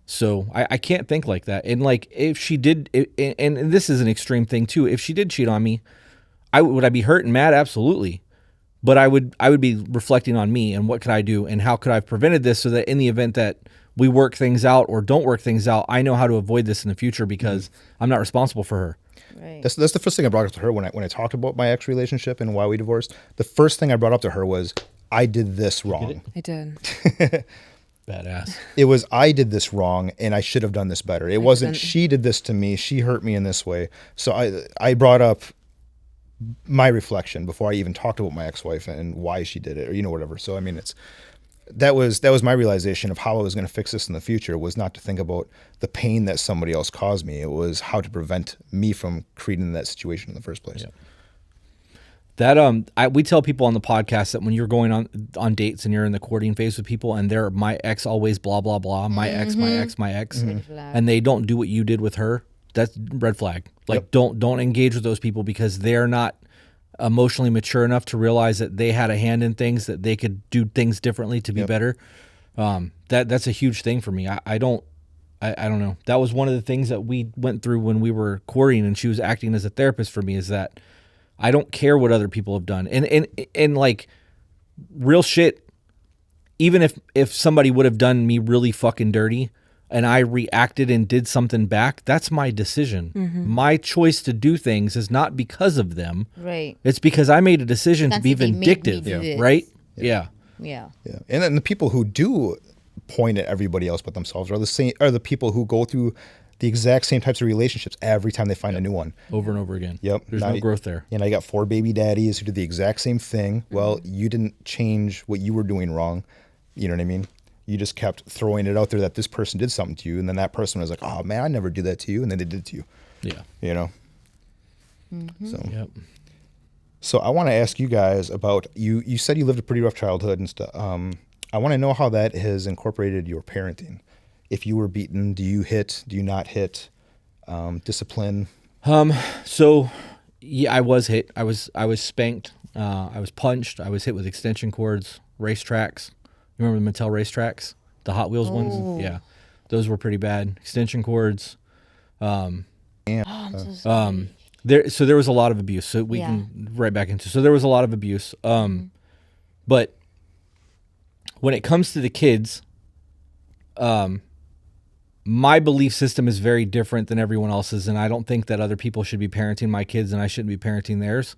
So I can't think like that. And like, if she did, and this is an extreme thing too, if she did cheat on me, would I be hurt and mad? Absolutely. But I would be reflecting on me and what could I do and how could I have prevented this so that in the event that we work things out or don't work things out, I know how to avoid this in the future because I'm not responsible for her. Right. That's the first thing I brought up to her when I talked about my ex relationship and why we divorced. The first thing I brought up to her was, I did this wrong. I did. Badass. It was, I did this wrong and I should have done this better. It wasn't, she did this to me, she hurt me in this way. So I brought up my reflection before I even talked about my ex-wife and why she did it, or, you know, whatever. So I mean, that was my realization of how I was going to fix this in the future, was not to think about the pain that somebody else caused me. It was how to prevent me from creating that situation in the first place. Yep. We tell people on the podcast that when you're going on dates and you're in the courting phase with people and they're my ex always blah blah blah, my ex, my ex, my ex, and they don't do what you did with her, that's red flag. Like don't don't engage with those people because they're not emotionally mature enough to realize that they had a hand in things, that they could do things differently to be better. That's a huge thing for me. I don't know. That was one of the things that we went through when we were courting and she was acting as a therapist for me, is that I don't care what other people have done. And like real shit, even if somebody would have done me really fucking dirty and I reacted and did something back, that's my decision. My choice to do things is not because of them. Right. It's because I made a decision to be That's it, they made me vindictive, do this. right? Yeah. Yeah. Yeah, and then the people who do point at everybody else but themselves are the people who go through the exact same types of relationships every time they find a new one. Over and over again. Yep. There's no growth there. And I got 4 baby daddies who did the exact same thing. Well, you didn't change what you were doing wrong. You know what I mean? You just kept throwing it out there that this person did something to you, and then that person was like, "Oh man, I never did that to you," and then they did it to you. Yeah. You know. So. Yep. So I want to ask you guys about you. You said you lived a pretty rough childhood and stuff. I want to know how that has incorporated your parenting. If you were beaten, do you hit? Do you not hit? Discipline. So yeah, I was hit. I was spanked. I was punched. I was hit with extension cords, racetracks. You remember the Mattel racetracks? The Hot Wheels ones? Yeah. Those were pretty bad. Extension cords. I'm so sorry. There was a lot of abuse. So we can right back into. So there was a lot of abuse. But when it comes to the kids, my belief system is very different than everyone else's, and I don't think that other people should be parenting my kids and I shouldn't be parenting theirs.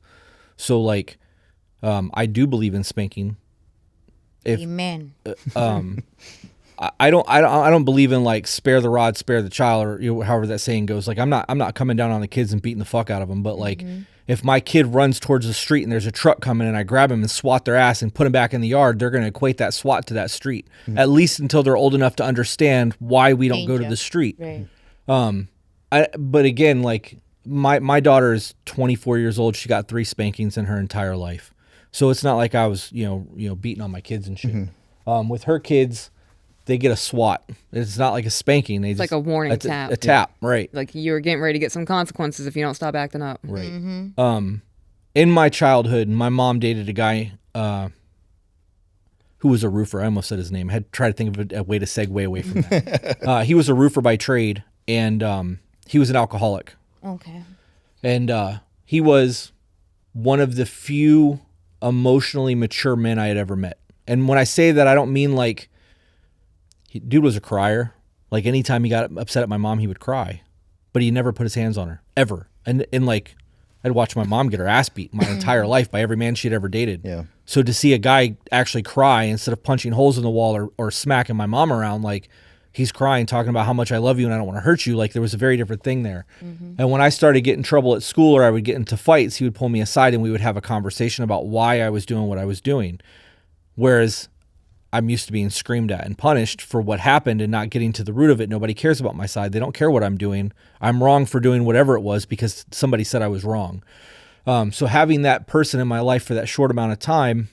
So like, I do believe in spanking. Amen. I don't believe in like spare the rod, spare the child, or however that saying goes. Like I'm not coming down on the kids and beating the fuck out of them. But like, if my kid runs towards the street and there's a truck coming and I grab him and swat their ass and put him back in the yard, they're going to equate that swat to that street. At least until they're old enough to understand why we don't go to Danger. the street. Right. But again, like my daughter is 24 years old. She got 3 spankings in her entire life. So it's not like I was, beating on my kids and shit. With her kids, they get a swat. It's not like a spanking. It's like a warning tap. A tap, right. Like you're getting ready to get some consequences if you don't stop acting up. Right. In my childhood, my mom dated a guy who was a roofer. I almost said his name. I had tried to think of a way to segue away from that. He was a roofer by trade, and he was an alcoholic. Okay. And he was one of the few emotionally mature men I had ever met. And when I say that, I don't mean like, dude was a crier. Like anytime he got upset at my mom, he would cry, but he never put his hands on her ever. And like, I'd watch my mom get her ass beat my entire life by every man she'd ever dated. Yeah. So to see a guy actually cry instead of punching holes in the wall or smacking my mom around, like he's crying, talking about how much I love you and I don't want to hurt you. Like there was a very different thing there. And when I started getting in trouble at school or I would get into fights, he would pull me aside and we would have a conversation about why I was doing what I was doing. Whereas I'm used to being screamed at and punished for what happened and not getting to the root of it. Nobody cares about my side. They don't care what I'm doing. I'm wrong for doing whatever it was because somebody said I was wrong. So having that person in my life for that short amount of time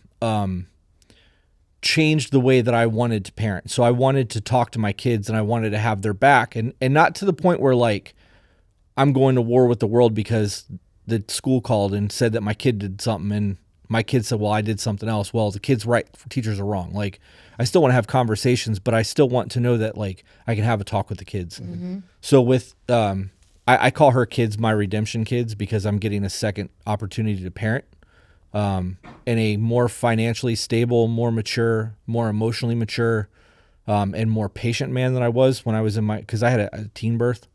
changed the way that I wanted to parent. So I wanted to talk to my kids and I wanted to have their back, and not to the point where like I'm going to war with the world because the school called and said that my kid did something and my kid said, well, I did something else. Well, the kid's right. Teachers are wrong. Like I still want to have conversations, but I still want to know that like I can have a talk with the kids. So with, I call her kids my redemption kids because I'm getting a second opportunity to parent in a more financially stable, more mature, more emotionally mature, and more patient man than I was when I was because I had a teen birth.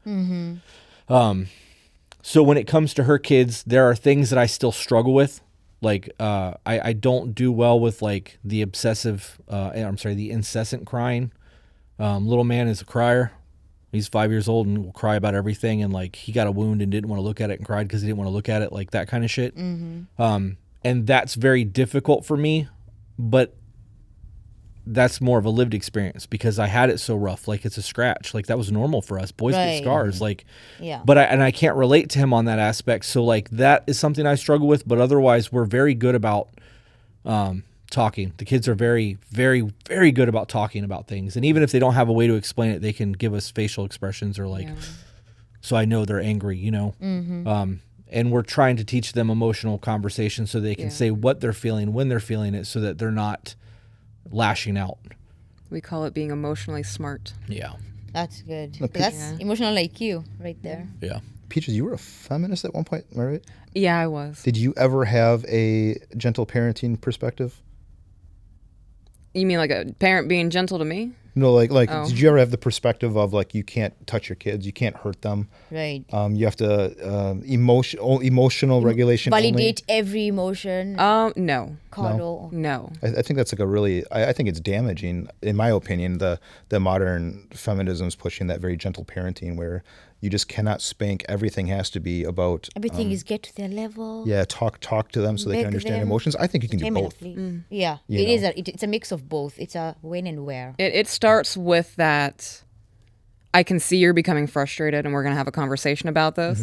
So when it comes to her kids, there are things that I still struggle with. Like, I don't do well with like the the incessant crying. Little man is a crier. He's 5 years old and will cry about everything. And like, he got a wound and didn't want to look at it and cried because he didn't want to look at it, like that kind of shit. And that's very difficult for me, but that's more of a lived experience because I had it so rough. Like it's a scratch. Like that was normal for us. Boys get Right. scars. Like, Yeah. but I can't relate to him on that aspect. So like that is something I struggle with. But otherwise, we're very good about talking. The kids are very, very, very good about talking about things. And even if they don't have a way to explain it, they can give us facial expressions or like, so I know they're angry, you know? And we're trying to teach them emotional conversation so they can say what they're feeling, when they're feeling it, so that they're not lashing out. We call it being emotionally smart. Yeah. That's good. Peach- That's emotional IQ right there. Yeah. Peaches, you were a feminist at one point, am I right? Yeah, I was. Did you ever have a gentle parenting perspective? You mean like a parent being gentle to me? No, like Oh. did you ever have the perspective of like you can't touch your kids, you can't hurt them, Right. you have to emotional regulation Validate every emotion. No. Cuddle. No. I think that's like a really I think it's damaging in my opinion. The modern feminism's pushing that very gentle parenting where you just cannot spank. Everything has to be about Everything is get to their level. talk to them so they can Beg understand them. emotions. I think you can do Entertainment, both. please. Yeah, You it is. know. It's a mix of both. It's a when and where. It starts with that I can see you're becoming frustrated and we're going to have a conversation about this.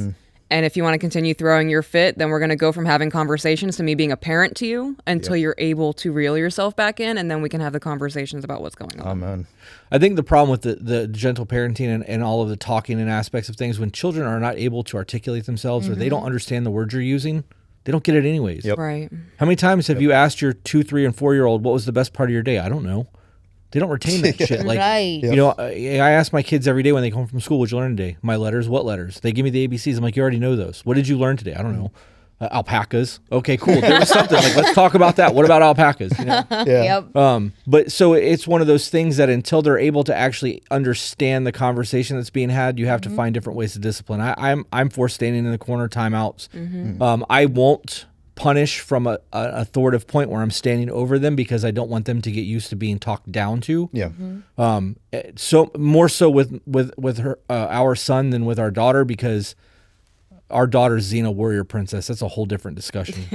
And if you want to continue throwing your fit, then we're going to go from having conversations to me being a parent to you until you're able to reel yourself back in. And then we can have the conversations about what's going on. Amen. I think the problem with the gentle parenting and all of the talking and aspects of things, when children are not able to articulate themselves or they don't understand the words you're using, they don't get it anyways. Yep. Right. How many times have you asked your 2, 3, and 4-year-old what was the best part of your day? I don't know. They don't retain that shit. Like, Right. you know, I ask my kids every day when they come from school, what'd you learn today? My letters, what letters? They give me the ABCs. I'm like, you already know those. What did you learn today? I don't know. Alpacas. Okay, cool. There was something. Like, let's talk about that. What about alpacas? You know? Yeah. Yep. But so it's one of those things that until they're able to actually understand the conversation that's being had, you have to find different ways to discipline. I'm for standing in the corner, timeouts. I won't punish from an authoritative point where I'm standing over them because I don't want them to get used to being talked down to. Yeah. So more so with her our son than with our daughter because our daughter's Xena warrior princess. That's a whole different discussion.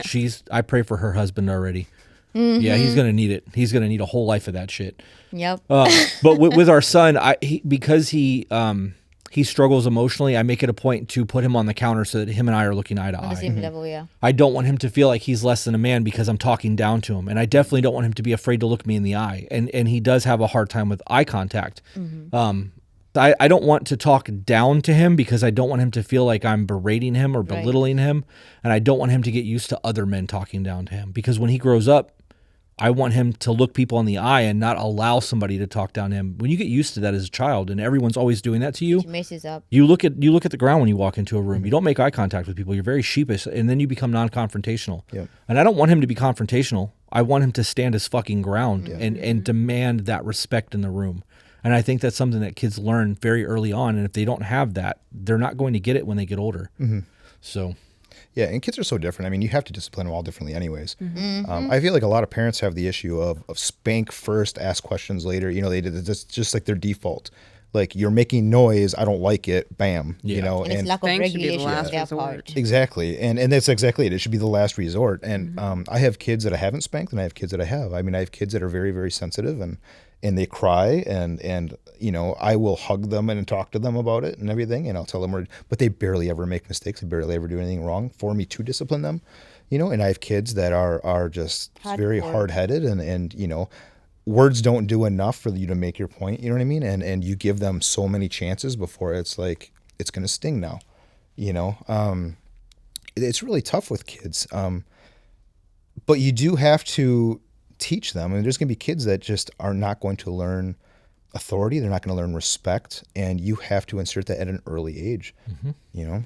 I pray for her husband already. Yeah, he's gonna need it. He's gonna need a whole life of that shit. Yep. But with our son, because he struggles emotionally, I make it a point to put him on the counter so that him and I are looking eye to On the eye. same level, yeah. I don't want him to feel like he's less than a man because I'm talking down to him. And I definitely don't want him to be afraid to look me in the eye. And he does have a hard time with eye contact. I don't want to talk down to him because I don't want him to feel like I'm berating him or belittling him. And I don't want him to get used to other men talking down to him. Because when he grows up, I want him to look people in the eye and not allow somebody to talk down to him. When you get used to that as a child and everyone's always doing that to you, She messes up. you look at the ground when you walk into a room. You don't make eye contact with people. You're very sheepish, and then you become non-confrontational. Yep. And I don't want him to be confrontational. I want him to stand his fucking ground and demand that respect in the room. And I think that's something that kids learn very early on. And if they don't have that, they're not going to get it when they get older. So, Yeah, and kids are so different. I mean, you have to discipline them all differently anyways. I feel like a lot of parents have the issue of spank first, ask questions later. You know, that's just like their default. Like, you're making noise, I don't like it, bam. You Yeah. know, And it's lack of Spank should be the regulation on last their resort. part. Exactly, and that's exactly it. It should be the last resort. And I have kids that I haven't spanked, and I have kids that I have. I mean, I have kids that are very, very sensitive, and they cry, and you know, I will hug them and talk to them about it and everything, and I'll tell them, but they barely ever make mistakes. They barely ever do anything wrong for me to discipline them, you know. And I have kids that are just very Hardcore. hard-headed, and you know, words don't do enough for you to make your point. You know what I mean? And you give them so many chances before it's like it's gonna sting now, you know. It's really tough with kids, but you do have to teach them. I mean, there's going to be kids that just are not going to learn authority. They're not going to learn respect, and you have to insert that at an early age. You know,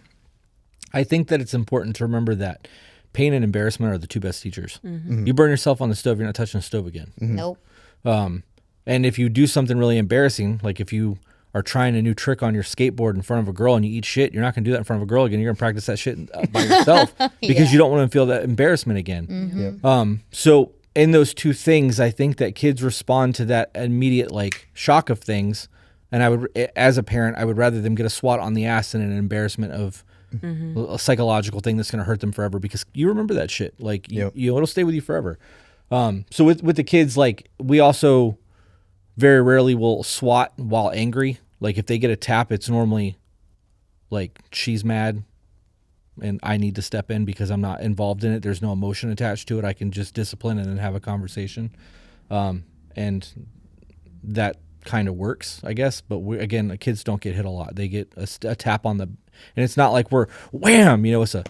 I think that it's important to remember that pain and embarrassment are the two best teachers. You burn yourself on the stove, you're not touching the stove again. Nope. And if you do something really embarrassing, like if you are trying a new trick on your skateboard in front of a girl and you eat shit, you're not going to do that in front of a girl again. You're going to practice that shit by yourself because you don't want to feel that embarrassment again. So in those two things, I think that kids respond to that immediate like shock of things. And I would, as a parent, I would rather them get a swat on the ass than an embarrassment of a psychological thing that's going to hurt them forever, because you remember that shit. Like, you it'll stay with you forever. So with the kids, like, we also very rarely will swat while angry. Like if they get a tap, it's normally like she's mad and I need to step in because I'm not involved in it. There's no emotion attached to it. I can just discipline and then have a conversation. And that kind of works, I guess. But again, the kids don't get hit a lot. They get a tap on the, and it's not like we're wham, it's a,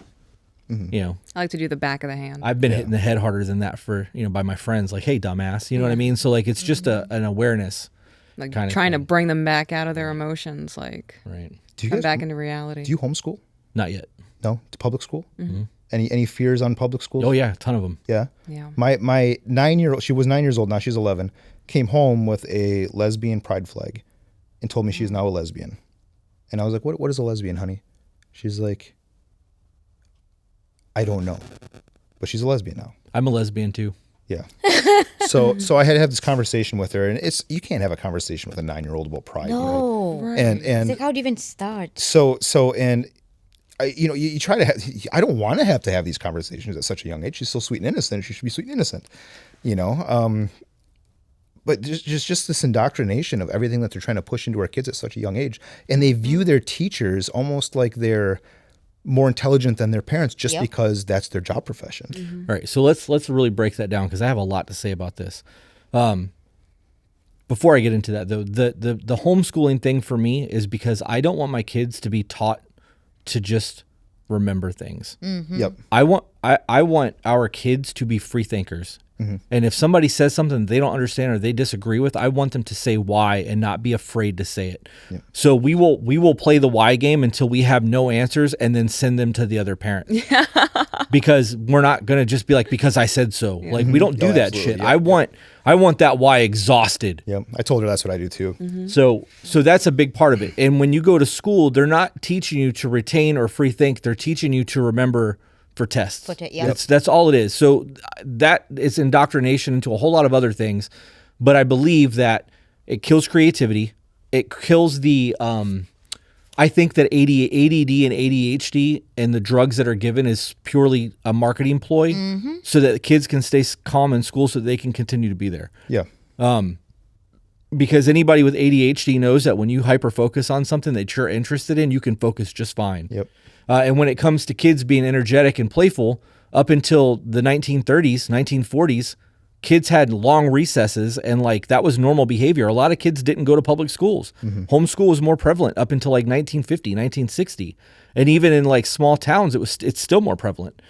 I like to do the back of the hand. I've been hitting the head harder than that for, by my friends, like, hey, dumbass, you know what I mean? So like, it's just an awareness. Like kind of trying to thing. bring them back out of their emotions, like Right. Do you come guys, back into reality. do you homeschool? Not yet. No, to public school. Any fears on public schools? Oh yeah. A ton of them. Yeah. Yeah. My 9-year-old, she was 9 years old. Now she's 11. Came home with a lesbian pride flag, and told me she's now a lesbian. And I was like, "What is a lesbian, honey?" She's like, "I don't know, but she's a lesbian now." I'm a lesbian too. Yeah. So I had to have this conversation with her, and you can't have a conversation with a 9-year-old about pride. No. Right. And It's like, how do you even start? so and you try to have, I don't want to have these conversations at such a young age. She's still sweet and innocent. She should be sweet and innocent, but just this indoctrination of everything that they're trying to push into our kids at such a young age. And they view their teachers almost like they're more intelligent than their parents just Yep. because that's their job profession. All right, so let's really break that down because I have a lot to say about this. Before I get into that, though, the homeschooling thing for me is because I don't want my kids to be taught to just remember things. Yep. I want our kids to be free thinkers. And if somebody says something they don't understand or they disagree with, I want them to say why and not be afraid to say it. Yeah. So we will play the why game until we have no answers and then send them to the other parent. Because we're not going to just be like, because I said so. Like we don't do Oh, that absolutely. shit. Yeah. I want that why exhausted. Yep. I told her that's what I do too. So that's a big part of it. And when you go to school, they're not teaching you to retain or free think. They're teaching you to remember for tests. Yep. That's all it is. So that is indoctrination into a whole lot of other things. But I believe that it kills creativity. It kills the I think that ADD and ADHD and the drugs that are given is purely a marketing ploy so that the kids can stay calm in school so that they can continue to be there. Yeah. Because anybody with ADHD knows that when you hyper focus on something that you're interested in, you can focus just fine. Yep. And when it comes to kids being energetic and playful, up until the 1930s, 1940s, kids had long recesses and like that was normal behavior. A lot of kids didn't go to public schools. Homeschool was more prevalent up until like 1950, 1960. And even in like small towns, it's still more prevalent.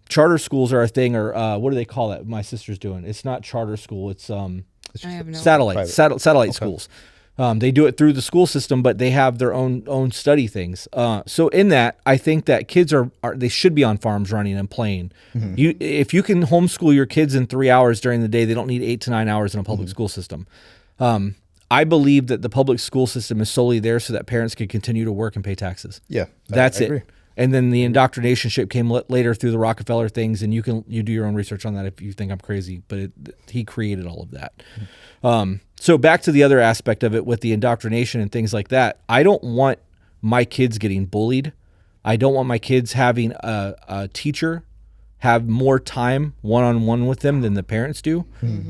Charter schools are a thing, or what do they call that? My sister's doing. It's not charter school. It's I have no satellite schools. They do it through the school system, but they have their own study things. So in that, I think that kids are they should be on farms running and playing. If you can homeschool your kids in 3 hours during the day, they don't need 8 to 9 hours in a public school system. I believe that the public school system is solely there so that parents can continue to work and pay taxes. Yeah. That's I it. agree. And then the indoctrination ship came later through the Rockefeller things, and you do your own research on that if you think I'm crazy, but he created all of that. So back to the other aspect of it with the indoctrination and things like that. I don't want my kids getting bullied. I don't want my kids having a teacher have more time one-on-one with them than the parents do.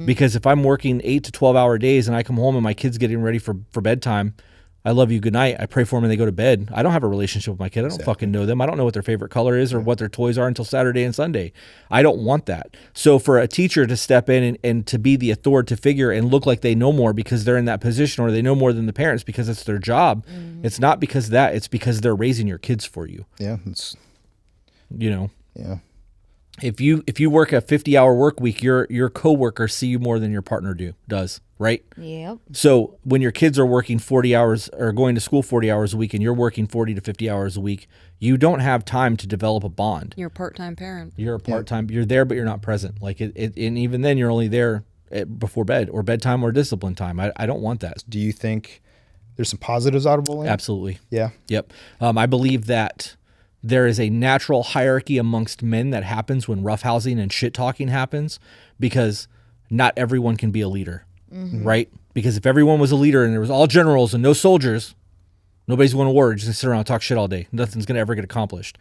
Because if I'm working 8 to 12 hour days and I come home and my kid's getting ready for bedtime, I love you, good night. I pray for them and they go to bed. I don't have a relationship with my kid. I don't fucking know them. I don't know what their favorite color is or what their toys are until Saturday and Sunday. I don't want that. So for a teacher to step in and to be the authoritative figure and look like they know more because they're in that position or they know more than the parents because it's their job, it's not because of that. It's because they're raising your kids for you. Yeah. Yeah. If you work a 50-hour work week, your coworkers see you more than your partner does, right? Yep. So when your kids are working 40 hours or going to school 40 hours a week and you're working 40 to 50 hours a week, you don't have time to develop a bond. You're a part-time parent. You're a part-time, you're there, but you're not present. Like and even then you're only there before bed or bedtime or discipline time. I don't want that. Do you think there's some positives out of bullying? Absolutely. Yeah. Yep. I believe that there is a natural hierarchy amongst men that happens when roughhousing and shit talking happens because not everyone can be a leader, right? Because if everyone was a leader and there was all generals and no soldiers, nobody's going to war. Just sit around and talk shit all day. Nothing's going to ever get accomplished.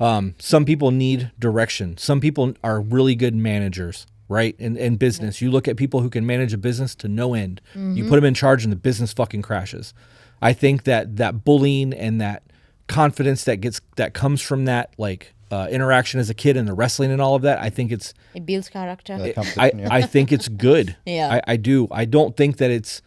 Some people need direction. Some people are really good managers. right? In business, you look at people who can manage a business to no end. You put them in charge and the business fucking crashes. I think that bullying and that confidence that comes from that, like, interaction as a kid and the wrestling and all of that, I think it's It builds character. That competition, yeah. I think it's good. Yeah. I do. I don't think that it's.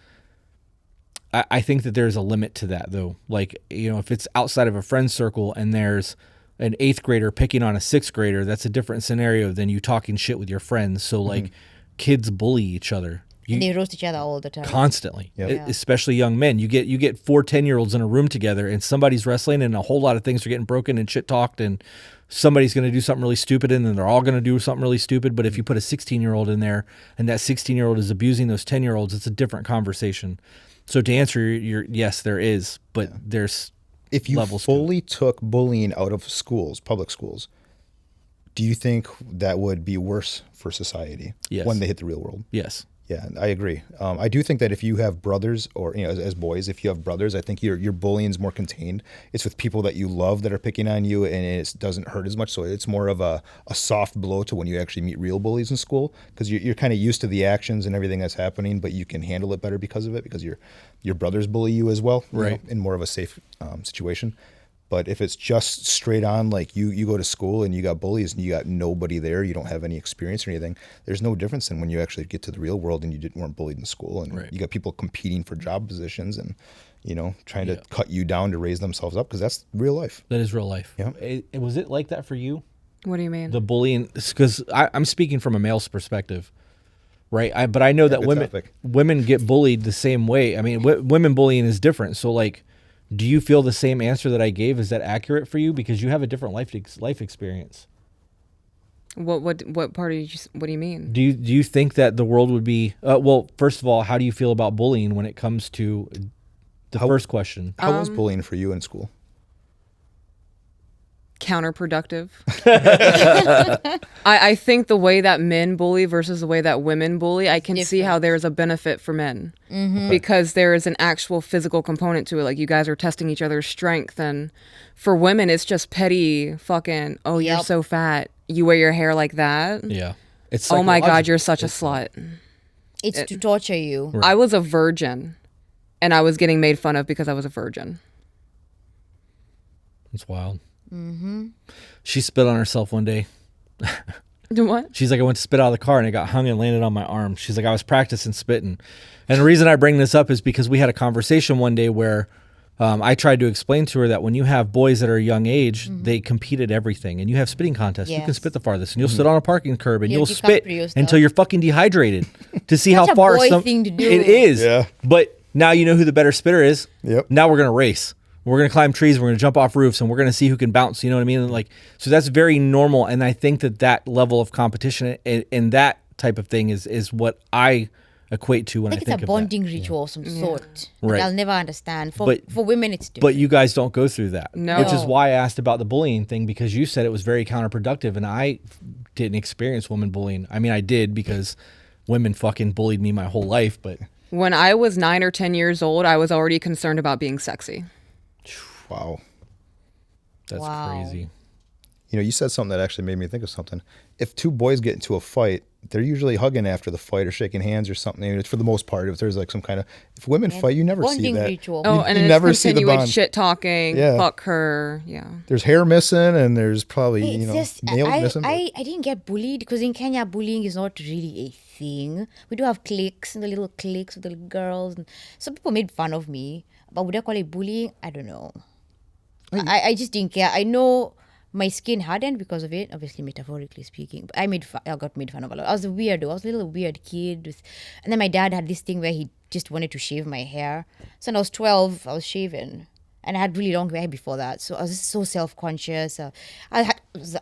I think that there's a limit to that, though. Like, you know, if it's outside of a friend circle and there's an 8th grader picking on a 6th grader, that's a different scenario than you talking shit with your friends. So, like, kids bully each other. And they roast each other all the time. Constantly, Yep. Yeah. especially young men. You get 4 10-year-olds in a room together, and somebody's wrestling, and a whole lot of things are getting broken and shit talked, and somebody's going to do something really stupid, and then they're all going to do something really stupid. But if you put a 16-year-old in there, and that 16-year-old is abusing those 10-year-olds, it's a different conversation. So to answer your yes, there is, but there's If you levels to it. fully took bullying out of schools, public schools, do you think that would be worse for society Yes. when they hit the real world? Yes. Yeah, I agree. I do think that if you have brothers, or as boys, if you have brothers, I think your bullying is more contained. It's with people that you love that are picking on you, and it doesn't hurt as much. So it's more of a soft blow to when you actually meet real bullies in school, because you're kind of used to the actions and everything that's happening, but you can handle it better because of it, because your brothers bully you as well, you Right. know, in more of a safe situation. But if it's just straight on, like you go to school and you got bullies and you got nobody there, you don't have any experience or anything, there's no difference than when you actually get to the real world and you weren't bullied in school. And Right. you got people competing for job positions and, you know, trying to cut you down to raise themselves up, because that's real life. That is real life. Yeah. Was it like that for you? What do you mean? The bullying, because I'm speaking from a male's perspective, right? But I know that good women topic. women get bullied the same way. I mean, women bullying is different. So, like, do you feel the same answer that I gave? Is that accurate for you? Because you have a different life experience. What part of you? What do you mean? Do you think that the world would be? Well, first of all, how do you feel about bullying when it comes to the first question? How was bullying for you in school? Counterproductive. I think the way that men bully versus the way that women bully, I can see how there's a benefit for men because there is an actual physical component to it. Like, you guys are testing each other's strength, and for women, it's just petty fucking. Oh, you're Yep. so fat. You wear your hair like that. Yeah, it's Oh my God, psychological. you're such a slut. It's to torture you. I was a virgin, and I was getting made fun of because I was a virgin. It's wild. She spit on herself one day. What? She's like, I went to spit out of the car and it got hung and landed on my arm. She's like, I was practicing spitting. And the reason I bring this up is because we had a conversation one day where I tried to explain to her that when you have boys that are a young age, they compete at everything. And you have spitting contests. You can Yes. spit the farthest. And you'll sit on a parking curb and You'll you'll spit DiCaprio stuff. until you're fucking dehydrated to see how Such a far boy some thing to do. It is. Yeah. But now you know who the better spitter is. Yep. Now we're going to race. We're going to climb trees. We're going to jump off roofs, and we're going to see who can bounce. You know what I mean? And like, so that's very normal. And I think that level of competition and that type of thing is what I equate to when I I think think it's a of bonding ritual of some sort. Right. I'll never understand. For But- women, it's different. But you guys don't go through that. No. Which is why I asked about the bullying thing, because you said it was very counterproductive, and I didn't experience women bullying. I mean, I did because women fucking bullied me my whole life, but When I was 9 or 10 years old, I was already concerned about being sexy. Wow. that's Wow. crazy. You know, you said something that actually made me think of something. If two boys get into a fight, they're usually hugging after the fight or shaking hands or something. I mean, it's for the most part. If there's like some kind of, if women fight, you never see bonding that. ritual. Oh, You- and you it's never see the continued bond. shit talking. Yeah. Fuck her. Yeah. There's hair missing and there's probably, It's you know, just, nails missing. but- I didn't get bullied because in Kenya, bullying is not really a thing. We do have cliques and the little cliques with the little girls. And some people made fun of me, but would I call it bullying? I don't know. I just didn't care. I know my skin hardened because of it, obviously metaphorically speaking. But I got made fun of a lot. I was a weirdo. I was a little weird kid. And then my dad had this thing where he just wanted to shave my hair. So when I was 12, I was shaven. And I had really long hair before that. So I was just so self-conscious. I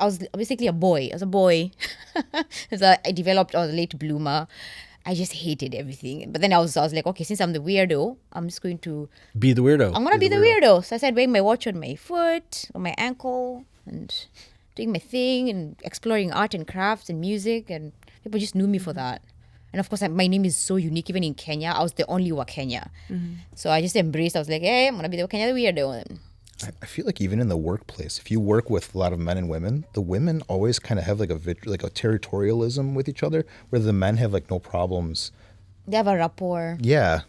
was basically a boy. I was a boy. So I developed, I was a late bloomer. I just hated everything. But then I was like, okay, since I'm the weirdo, I'm just going to Be the weirdo. I'm gonna be the weirdo. So I started wearing my watch on my foot, on my ankle, and doing my thing and exploring art and crafts and music, and people just knew me for that. And of course, my name is so unique. Even in Kenya, I was the only Wakenya. So I just embraced. I was like, hey, I'm gonna be the Wakenya the weirdo. And I feel like even in the workplace, if you work with a lot of men and women, the women always kind of have like like a territorialism with each other, where the men have like no problems. They have a rapport. Yeah,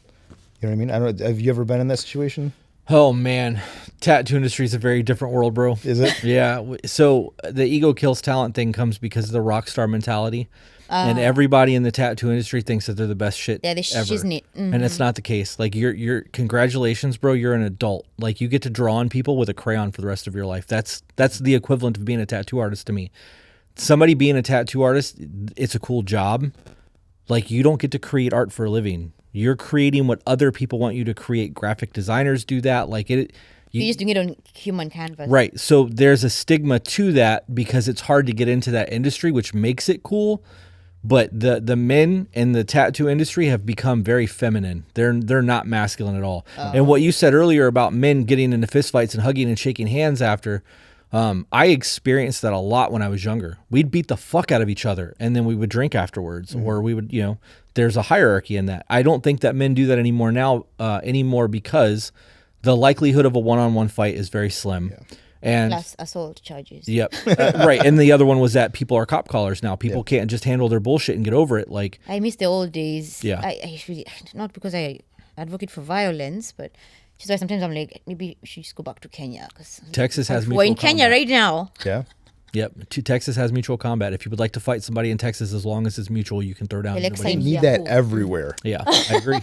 you know what I mean. I don't. Have you ever been in that situation? Oh man, tattoo industry is a very different world, bro. Is it? Yeah. So the ego kills talent thing comes because of the rock star mentality, and everybody in the tattoo industry thinks that they're the best shit Yeah, they ever. shiznit. And it's not the case. Like you're congratulations, bro. You're an adult. Like you get to draw on people with a crayon for the rest of your life. That's the equivalent of being a tattoo artist to me. Somebody being a tattoo artist, it's a cool job. Like you don't get to create art for a living. You're creating what other people want you to create. Graphic designers do that. Like it. You're just doing it on human canvas. Right. So there's a stigma to that because it's hard to get into that industry, which makes it cool. But the men in the tattoo industry have become very feminine. They're not masculine at all. And what you said earlier about men getting into fistfights and hugging and shaking hands after, I experienced that a lot when I was younger. We'd beat the fuck out of each other and then we would drink afterwards, or we would, there's a hierarchy in that. I don't think that men do that anymore because the likelihood of a one-on-one fight is very slim. Yeah. And Plus assault charges. Yep. Right. And the other one was that people are cop collars now. People can't just handle their bullshit and get over it. Like I miss the old days. Yeah. I really, not because I advocate for violence, but just why sometimes I'm like, maybe we should just go back to Kenya. Cause Texas has we're mutual in Kenya combat. right now. Yeah. Yep. Texas has mutual combat. If you would like to fight somebody in Texas, as long as it's mutual, you can throw down. Alexa anybody. in Need Yahoo. that everywhere. Yeah, I agree.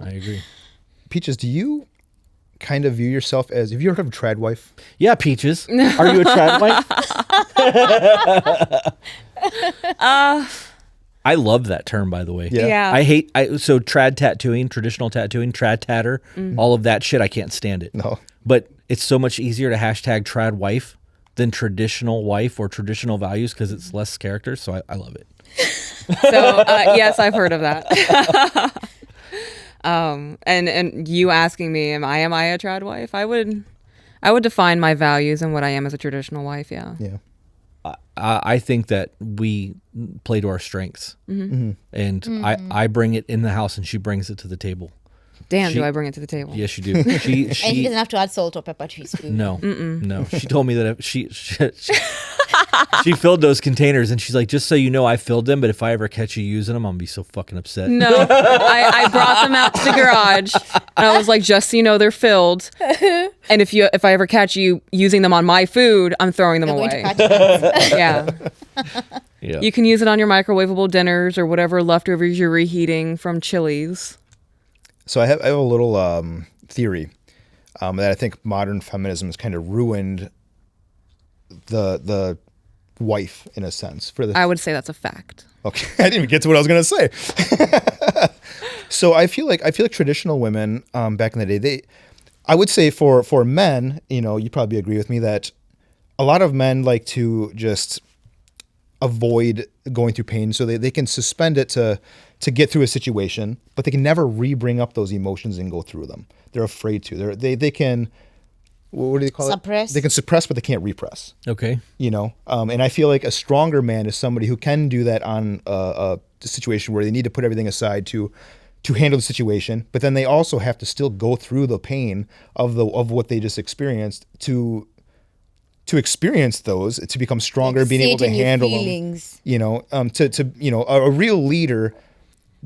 I agree. Peaches, do you kind of view yourself as? Have you heard of a trad wife? Yeah, Peaches. Are you a trad wife? I love that term, by the way. Yeah. I hate so trad tattooing, traditional tattooing, trad tatter, all of that shit. I can't stand it. No. But it's so much easier to hashtag trad wife than traditional wife or traditional values because it's less characters. So I love it. So yes, I've heard of that. And you asking me, am I a trad wife? I would define my values and what I am as a traditional wife. Yeah. Yeah. I think that we play to our strengths, and I bring it in the house, and she brings it to the table. Damn, do I bring it to the table? Yes, you do. And he doesn't have to add salt or pepper to his food. No. She told me that if she filled those containers, and she's like, just so you know, I filled them, but if I ever catch you using them, I'm gonna be so fucking upset. No, I brought them out to the garage, and I was like, just so you know, they're filled. And if I ever catch you using them on my food, I'm throwing them They're going away. to catch Yeah. Yeah. You can use it on your microwavable dinners or whatever leftovers you're reheating from Chili's. So I have a little theory that I think modern feminism has kind of ruined the wife in a sense. I would say that's a fact. Okay, I didn't even get to what I was going to say. So I feel like traditional women back in the day, I would say for men, you probably agree with me that a lot of men like to just avoid going through pain, so they can suspend it to get through a situation, but they can never bring up those emotions and go through them. They're afraid to. They can, what do they call Suppress. it? They can suppress, but they can't repress. Okay. And I feel like a stronger man is somebody who can do that on a situation where they need to put everything aside to handle the situation, but then they also have to still go through the pain of what they just experienced to experience those, to become stronger, being able to handle feelings. them. A real leader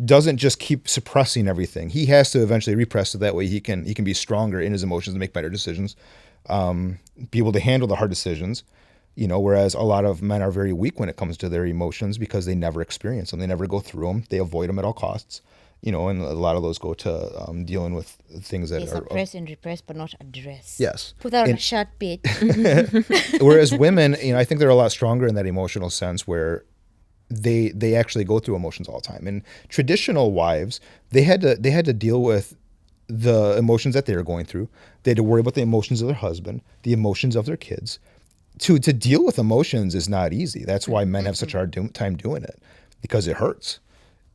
doesn't just keep suppressing everything. He has to eventually repress, so that way he can be stronger in his emotions and make better decisions, be able to handle the hard decisions. Whereas a lot of men are very weak when it comes to their emotions because they never experience them. They never go through them. They avoid them at all costs. And a lot of those go to dealing with things that They suppress and repress, but not address. Yes. Put that on a shirt, bit. Whereas women, I think they're a lot stronger in that emotional sense, where they actually go through emotions all the time. And traditional wives, they had to deal with the emotions that they were going through. They had to worry about the emotions of their husband, the emotions of their kids. To deal with emotions is not easy. That's why men have such a hard time doing it, because it hurts.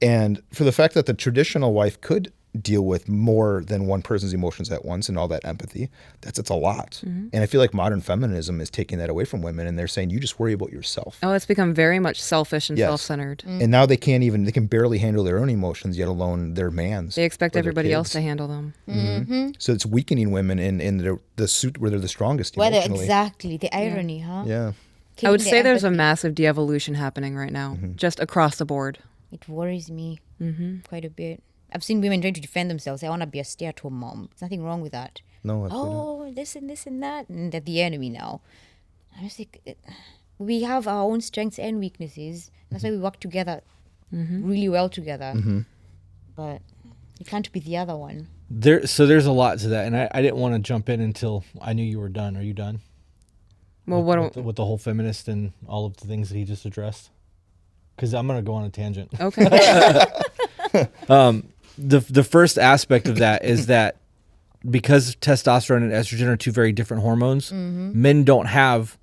And for the fact that the traditional wife could deal with more than one person's emotions at once and all that empathy. It's a lot. And I feel like modern feminism is taking that away from women, and they're saying you just worry about yourself. Oh, it's become very much selfish and Yes. self-centered. And now they can barely handle their own emotions, yet alone their man's. They expect or their everybody else kids. to handle them. So it's weakening women in the suit where they're the strongest Whether emotionally. exactly the irony, huh? Yeah. I would Killing the say there's a empathy. massive de-evolution happening right now, just across the board. It worries me quite a bit. I've seen women trying to defend themselves. I want to be a stay-at-home mom. There's nothing wrong with that. No, absolutely. Oh, this and that, and they're the enemy now. I was like, we have our own strengths and weaknesses. That's why we work together really well together. But you can't be the other one. So there's a lot to that, and I didn't want to jump in until I knew you were done. Are you done? Well, With the whole feminist and all of the things that he just addressed? Because I'm going to go on a tangent. okay. The first aspect of that is that because testosterone and estrogen are two very different hormones, men don't have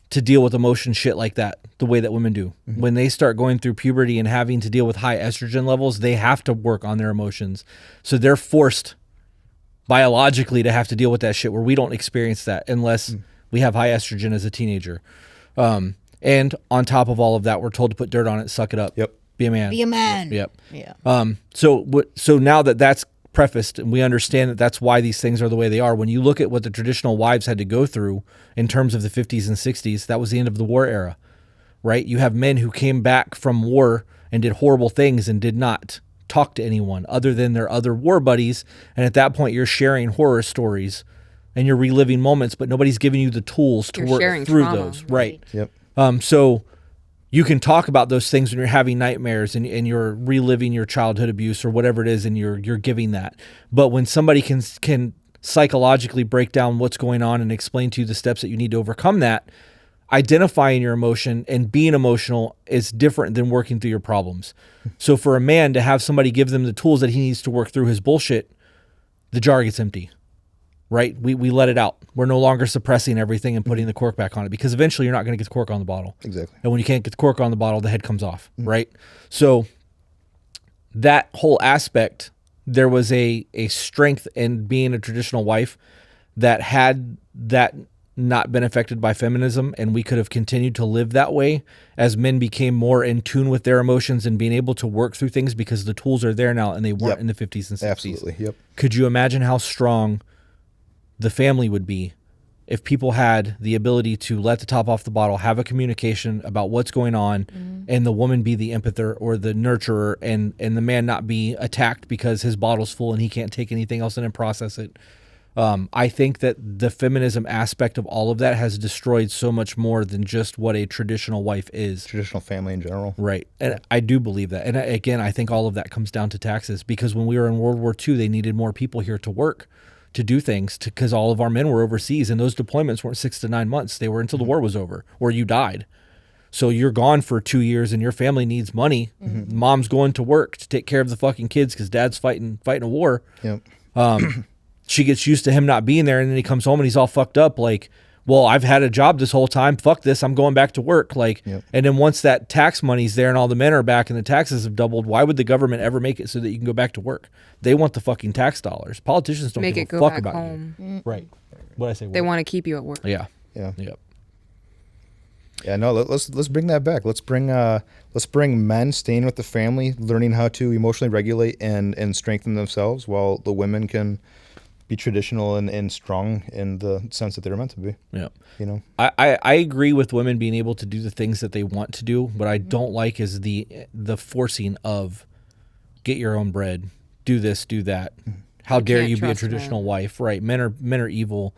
to deal with emotion shit like that the way that women do. When they start going through puberty and having to deal with high estrogen levels, they have to work on their emotions. So they're forced biologically to have to deal with that shit, where we don't experience that unless we have high estrogen as a teenager. And on top of all of that, we're told to put dirt on it, suck it up. Yep. Be a man. Be a man. Yep. Yeah. So now that that's prefaced and we understand that that's why these things are the way they are, when you look at what the traditional wives had to go through in terms of the 50s and 60s, that was the end of the war era, right? You have men who came back from war and did horrible things and did not talk to anyone other than their other war buddies. And at that point, you're sharing horror stories and you're reliving moments, but nobody's giving you the tools to You're work sharing through trauma. those. Right. Yep. So you can talk about those things when you're having nightmares and you're reliving your childhood abuse or whatever it is, and you're giving that. But when somebody can psychologically break down what's going on and explain to you the steps that you need to overcome that, identifying your emotion and being emotional is different than working through your problems. So for a man to have somebody give them the tools that he needs to work through his bullshit, the jar gets empty. Right? We let it out. We're no longer suppressing everything and putting the cork back on it, because eventually you're not going to get the cork on the bottle. Exactly. And when you can't get the cork on the bottle, the head comes off. Right? So that whole aspect, there was a strength in being a traditional wife that had that not been affected by feminism, and we could have continued to live that way as men became more in tune with their emotions and being able to work through things, because the tools are there now and they weren't Yep. in the 50s and 60s. Absolutely. Yep. Could you imagine how strong the family would be if people had the ability to let the top off the bottle, have a communication about what's going on, and the woman be the empather or the nurturer, and the man not be attacked because his bottle's full and he can't take anything else in and process it? I think that the feminism aspect of all of that has destroyed so much more than just what a traditional wife is. Traditional family in general. Right. And I do believe that. And again, I think all of that comes down to taxes, because when we were in World War II, they needed more people here to work, to do things, because all of our men were overseas, and those deployments weren't 6 to 9 months. They were until the war was over or you died. So you're gone for 2 years and your family needs money. Mom's going to work to take care of the fucking kids because dad's fighting a war. Yep. She gets used to him not being there, and then he comes home and he's all fucked up, like, well, I've had a job this whole time, fuck this, I'm going back to work. Like, Yep. And then once that tax money's there and all the men are back and the taxes have doubled, why would the government ever make it so that you can go back to work? They want the fucking tax dollars. Politicians don't Make give it a go fuck back about home. you. Right. What I say? They want to keep you at work. Yeah. Yeah. Yep. Yeah, no, let's bring that back. Let's bring men staying with the family, learning how to emotionally regulate and strengthen themselves, while the women can be traditional and strong in the sense that they're meant to be. Yeah. You know. I agree with women being able to do the things that they want to do. What I don't like is the forcing of get your own bread, do this, do that. How dare can't you be a trust traditional men. wife? Right. Men are evil.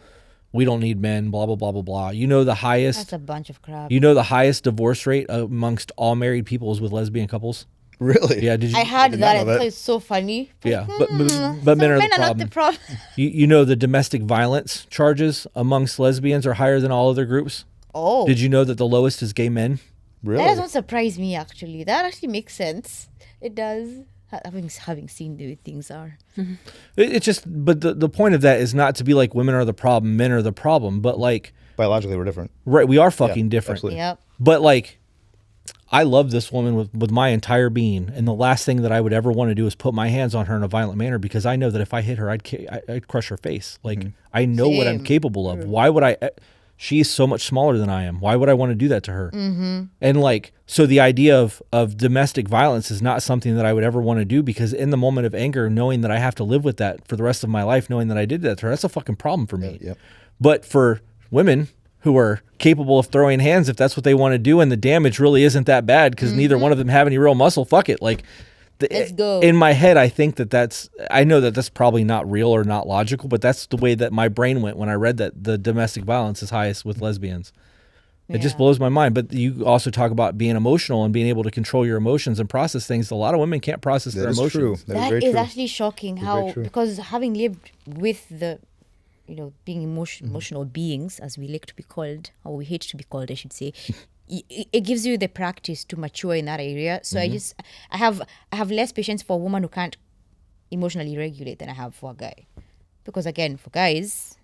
We don't need men, blah blah blah blah blah. You know the highest That's a bunch of crap. divorce rate amongst all married people is with lesbian couples. Really? Yeah, did you? I heard did not that. know I that. thought it's so funny. Yeah, but Some men are the men are not problem. the problem. You know the domestic violence charges amongst lesbians are higher than all other groups. Oh, Did you know that the lowest is gay men? Really? that doesn't surprise me. Actually, that actually makes sense. It does. Having seen the way things are. It's just, but the point of that is not to be like women are the problem, men are the problem, but like, Biologically, we're different. right, we are fucking Yeah, different. absolutely. Yep. But like, I love this woman with my entire being, and the last thing that I would ever want to do is put my hands on her in a violent manner, because I know that if I hit her, I'd crush her face. Like, I know what I'm Same. capable of. Why would I? She's so much smaller than I am. Why would I want to do that to her? And like, so the idea of domestic violence is not something that I would ever want to do, because in the moment of anger, knowing that I have to live with that for the rest of my life, knowing that I did that to her, that's a fucking problem for me. Yep. But for women who are capable of throwing hands, if that's what they want to do, and the damage really isn't that bad because neither one of them have any real muscle, fuck it. Like, Let's go. in my head, I think I know that that's probably not real or not logical, but that's the way that my brain went when I read that the domestic violence is highest with lesbians. It just Yeah. blows my mind. But you also talk about being emotional and being able to control your emotions and process things. A lot of women can't process That their is emotions. true. That is That very is true. actually shocking very how, true. because having lived with the, being emotional beings, as we like to be called, or we hate to be called, I should say, it gives you the practice to mature in that area. So I have less patience for a woman who can't emotionally regulate than I have for a guy. Because again, for guys,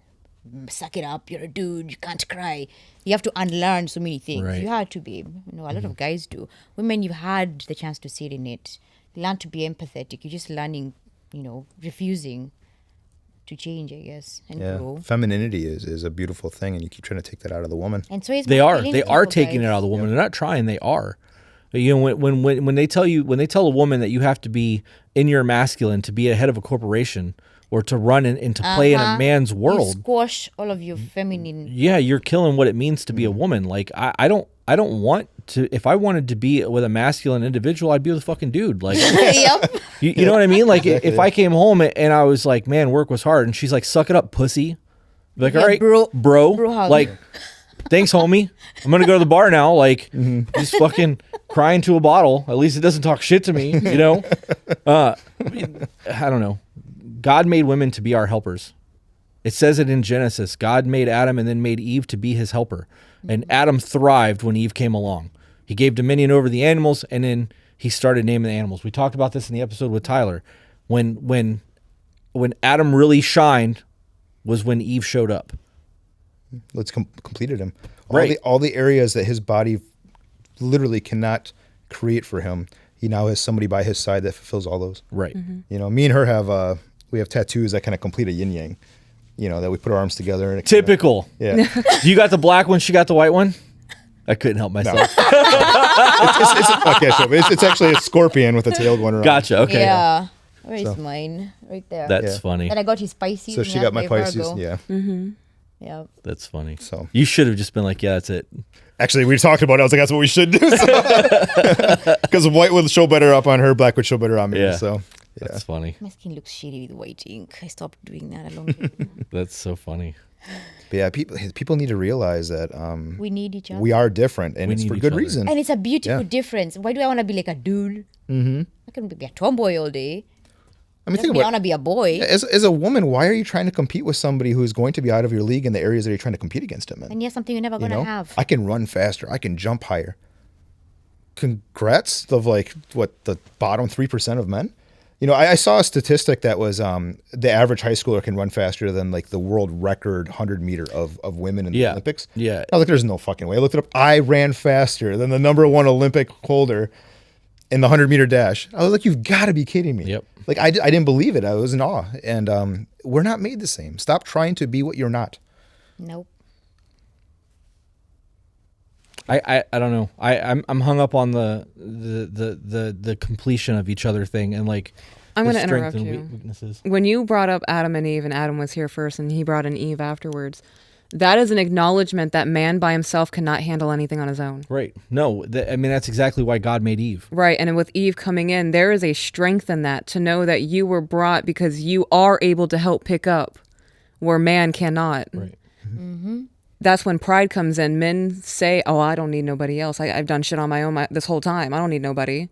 suck it up, you're a dude, you can't cry. You have to unlearn so many things. Right. You had to, babe. A lot of guys do. Women, you've had the chance to sit in it. Learn to be empathetic. You're just learning, refusing to change, I guess, and Yeah, grow. femininity is a beautiful thing, and you keep trying to take that out of the woman. And so is They are masculinity for taking it guys. out of the woman. They're not trying. They are. When they tell a woman that you have to be in your masculine to be a head of a corporation or to run and to play in a man's You world, squash all of your feminine. yeah, you're killing what it means to be a woman. Like, I don't want to. If I wanted to be with a masculine individual, I'd be with a fucking dude. Like, Yep. you know what I mean? Like, if I came home and I was like, man, work was hard, and she's like, suck it up, pussy. I'd be like, Yeah, all right, bro hug. like, thanks, homie. I'm gonna go to the bar now. Like, just fucking crying to a bottle. At least it doesn't talk shit to me. I don't know. God made women to be our helpers. It says it in Genesis. God made Adam and then made Eve to be his helper. And Adam thrived when Eve came along. He gave dominion over the animals, and then he started naming the animals. We talked about this in the episode with Tyler. When Adam really shined was when Eve showed up. Let's completed him. Right. All the areas that his body literally cannot create for him, he now has somebody by his side that fulfills all those. Right. Me and her have we have tattoos that kind of complete a yin yang. That we put our arms together. And Typical. Yeah. You got the black one, she got the white one? I couldn't help myself. It's actually a scorpion with a tailed one around. Gotcha. Okay. Yeah. Where is mine? Right there. That's Yeah. funny. Then I got his Pisces. So and she got my that's Pisces. Virgo. Yeah. Yeah. That's funny. So You should have just been like, yeah, that's it. actually, we talked about it. I was like, that's what we should do. Because white would show better up on her, black would show better on me. Yeah. So yeah. That's funny. My skin looks shitty with white ink. I stopped doing that a long time ago. That's so funny. But yeah, people need to realize that We need each other. we are different, and We it's need for each good other. reason. And it's a beautiful Yeah. difference. Why do I want to be like a dude? Mm-hmm. I can be a tomboy all day. I mean, I think want about to be a boy. as a woman, why are you trying to compete with somebody who is going to be out of your league in the areas that you're trying to compete against him in? And yeah, something you're never You going to know, have. I can run faster. I can jump higher. Congrats of the bottom 3% of men. I saw a statistic that was the average high schooler can run faster than like the world record 100-meter of women in the Yeah. Olympics. Yeah. I was like, there's no fucking way. I looked it up. I ran faster than the number one Olympic holder in the 100-meter dash. I was like, you've got to be kidding me. Yep. Like I didn't believe it. I was in awe. And we're not made the same. Stop trying to be what you're not. Nope. I don't know. I'm hung up on the completion of each other thing and like I'm the going to strength interrupt and you. weaknesses. When you brought up Adam and Eve, and Adam was here first, and he brought in Eve afterwards, that is an acknowledgement that man by himself cannot handle anything on his own. Right. No, that's exactly why God made Eve. Right. And with Eve coming in, there is a strength in that to know that you were brought because you are able to help pick up where man cannot. Right. That's when pride comes in. Men say, oh, I don't need nobody else. I've done shit on my own this whole time. I don't need nobody.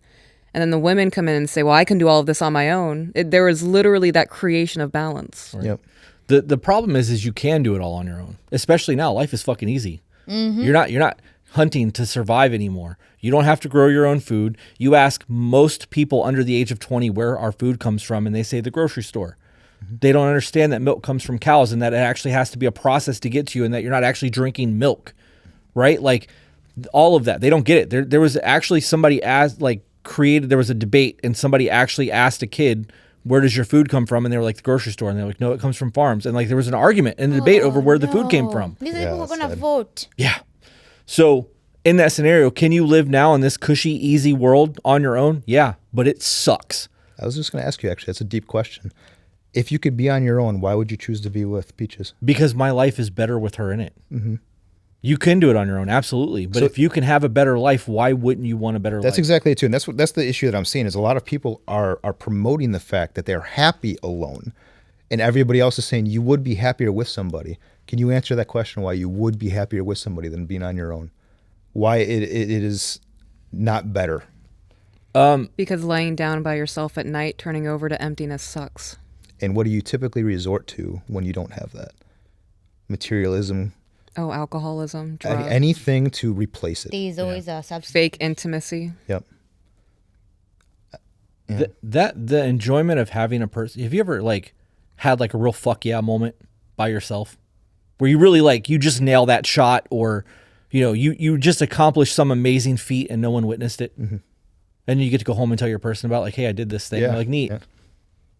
And then the women come in and say, well, I can do all of this on my own. There is literally that creation of balance. Right. Yep. The problem is you can do it all on your own. Especially now, life is fucking easy. You're not hunting to survive anymore. You don't have to grow your own food. You ask most people under the age of 20 where our food comes from, and they say the grocery store. They don't understand that milk comes from cows and that it actually has to be a process to get to you, and that you're not actually drinking milk, right? Like All of that. They don't get it. There was actually somebody there was a debate and somebody actually asked a kid, where does your food come from? And they were like, the grocery store. And they're like, no, it comes from farms. And like there was an argument and a debate over where the food came from. These are Yeah, people who are that's going to sad. vote. Yeah. So in that scenario, can you live now in this cushy, easy world on your own? Yeah, but it sucks. I was just going to ask you, actually, that's a deep question. If you could be on your own, why would you choose to be with Peaches? Because my life is better with her in it. Mm-hmm. You can do it on your own, absolutely. But if you can have a better life, why wouldn't you want a better life? That's exactly it too, and that's the issue that I'm seeing is a lot of people are promoting the fact that they're happy alone, and everybody else is saying you would be happier with somebody. Can you answer that question? Why you would be happier with somebody than being on your own? Why it is not better? Because laying down by yourself at night, turning over to emptiness sucks. And what do you typically resort to when you don't have that? Materialism, Oh, alcoholism, drugs, anything to replace it. There's always a substance. fake intimacy. Yep. The enjoyment of having a person. Have you ever like had like a real fuck yeah moment by yourself, where you really like you just nail that shot, or you just accomplished some amazing feat and no one witnessed it, and you get to go home and tell your person about like, hey, I did this thing. Yeah, They're like, neat. yeah.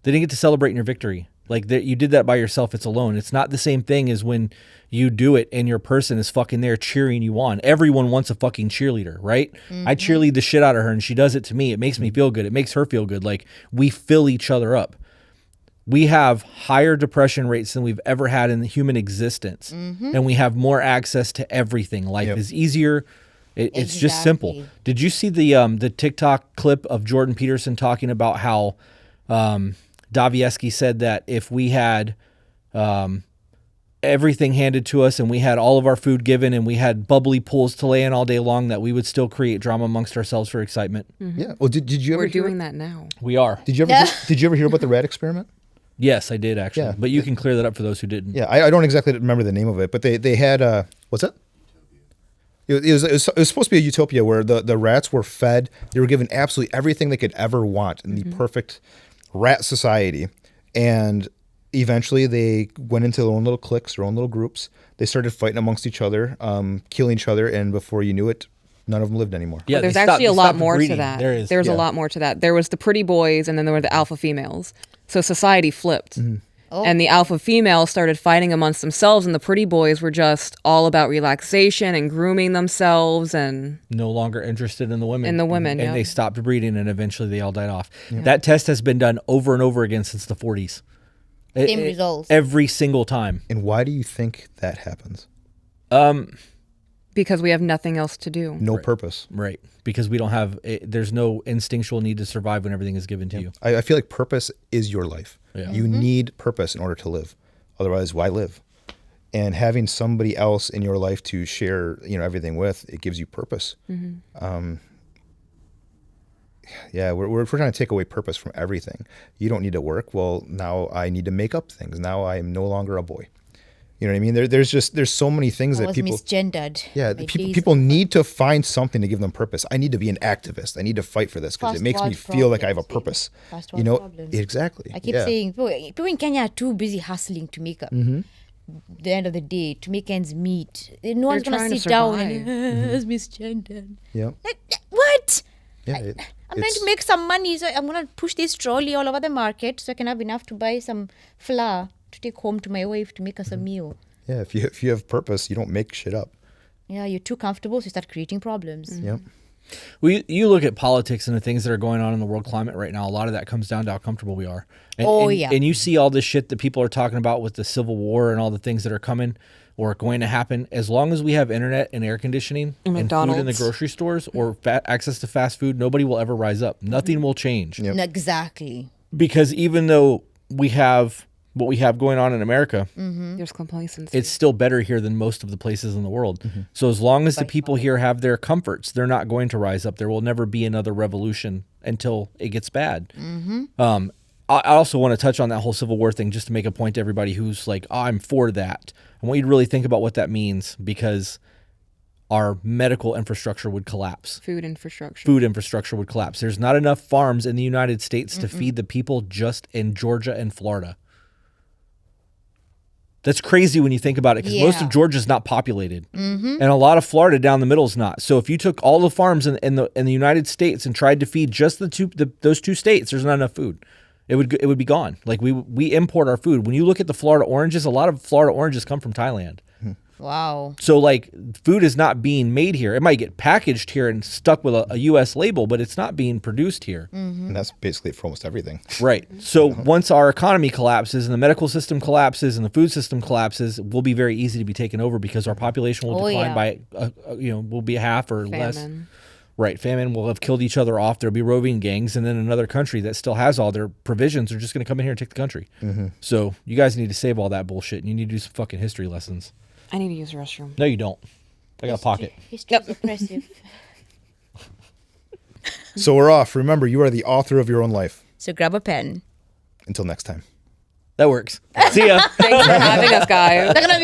They didn't get to celebrate in your victory. Like that, you did that by yourself. It's alone. It's not the same thing as when you do it and your person is fucking there cheering you on. Everyone wants a fucking cheerleader, right? I cheerlead the shit out of her and she does it to me. It makes me feel good. It makes her feel good. Like we fill each other up. We have higher depression rates than we've ever had in the human existence. And we have more access to everything. Life is easier. It's just simple. Exactly. Did you see the TikTok clip of Jordan Peterson talking about how Dostoevsky said that if we had everything handed to us and we had all of our food given and we had bubbly pools to lay in all day long, that we would still create drama amongst ourselves for excitement? Yeah. Well, did you ever We're hear? doing that now. We are. Did you ever? Did you ever hear about the rat experiment? Yes, I did actually. Yeah. But you can clear that up for those who didn't. Yeah, I don't exactly remember the name of it, but they had what's that? It was supposed to be a utopia where the rats were fed. They were given absolutely everything they could ever want in the perfect rat society, and eventually they went into their own little cliques, their own little groups. They started fighting amongst each other, killing each other, and before you knew it, none of them lived anymore. Yeah, There's they stopped- actually a they lot stopped more to breeding. that. There is. There's yeah. a lot more to that. There was the pretty boys, and then there were the alpha females. So society flipped. And the alpha females started fighting amongst themselves, and the pretty boys were just all about relaxation and grooming themselves. And No longer interested in the women. In the women, And yeah. they stopped breeding and eventually they all died off. That test has been done over and over again since the 40s. Same results. Every single time. And why do you think that happens? because we have nothing else to do. No purpose. Right. Because we don't have, there's no instinctual need to survive when everything is given to you. I feel like purpose is your life. Yeah. You need purpose in order to live. Otherwise, why live? And having somebody else in your life to share, everything with, it gives you purpose. Yeah, we're trying to take away purpose from everything. You don't need to work. Well, now I need to make up things. Now I am no longer a boy. You know what I mean? There's so many things I that was people. misgendered. Yeah, My people days people were need to find something to give them purpose. I need to be an activist. I need to fight for this because it First makes me world feel like I have a problems, purpose. First You world know, problems. exactly. I keep yeah. saying people in Kenya are too busy hustling to make up. The end of the day, to make ends meet. No one's They're gonna trying to sit down survive. and it's misgendered. Yeah, What? yeah. I'm trying to make some money, so I'm gonna push this trolley all over the market so I can have enough to buy some flour to take home to my wife to make us a meal. Yeah, if you have purpose, you don't make shit up. Yeah, you're too comfortable, so you start creating problems. Yep. Well, you look at politics and the things that are going on in the world climate right now. A lot of that comes down to how comfortable we are. And, Oh, and, yeah. And you see all this shit that people are talking about with the Civil War and all the things that are coming or going to happen. As long as we have internet and air conditioning and food in the McDonald's. grocery stores or access to fast food, nobody will ever rise up. Nothing will change. Yep. Exactly. Because even though we have what we have going on in America, There's complacency. it's still better here than most of the places in the world. So as long as the people here have their comforts, they're not going to rise up. There will never be another revolution until it gets bad. I also want to touch on that whole Civil War thing just to make a point to everybody who's like, oh, I'm for that. I want you to really think about what that means because our medical infrastructure would collapse. food infrastructure. Food infrastructure would collapse. There's not enough farms in the United States to feed the people just in Georgia and Florida. That's crazy when you think about it, because most Yeah. of Georgia's not populated, and a lot of Florida down the middle is not. So if you took all the farms in the United States and tried to feed just those two states, there's not enough food. It would be gone. Like we import our food. When you look at the Florida oranges, a lot of Florida oranges come from Thailand. Wow. So like food is not being made here. It might get packaged here and stuck with a U.S. label, but it's not being produced here. And that's basically for almost everything. Right. So once our economy collapses and the medical system collapses and the food system collapses, we'll be very easy to be taken over because our population will Oh, decline yeah. by, will be half or less. Famine. Right. Famine will have killed each other off. There'll be roving gangs. And then another country that still has all their provisions are just going to come in here and take the country. So you guys need to save all that bullshit and you need to do some fucking history lessons. I need to use the restroom. No, you don't. I got a pocket. History's oppressive. So we're off. Remember, you are the author of your own life. So grab a pen. Until next time. That works. See ya. Thanks for having us, guys. They're gonna be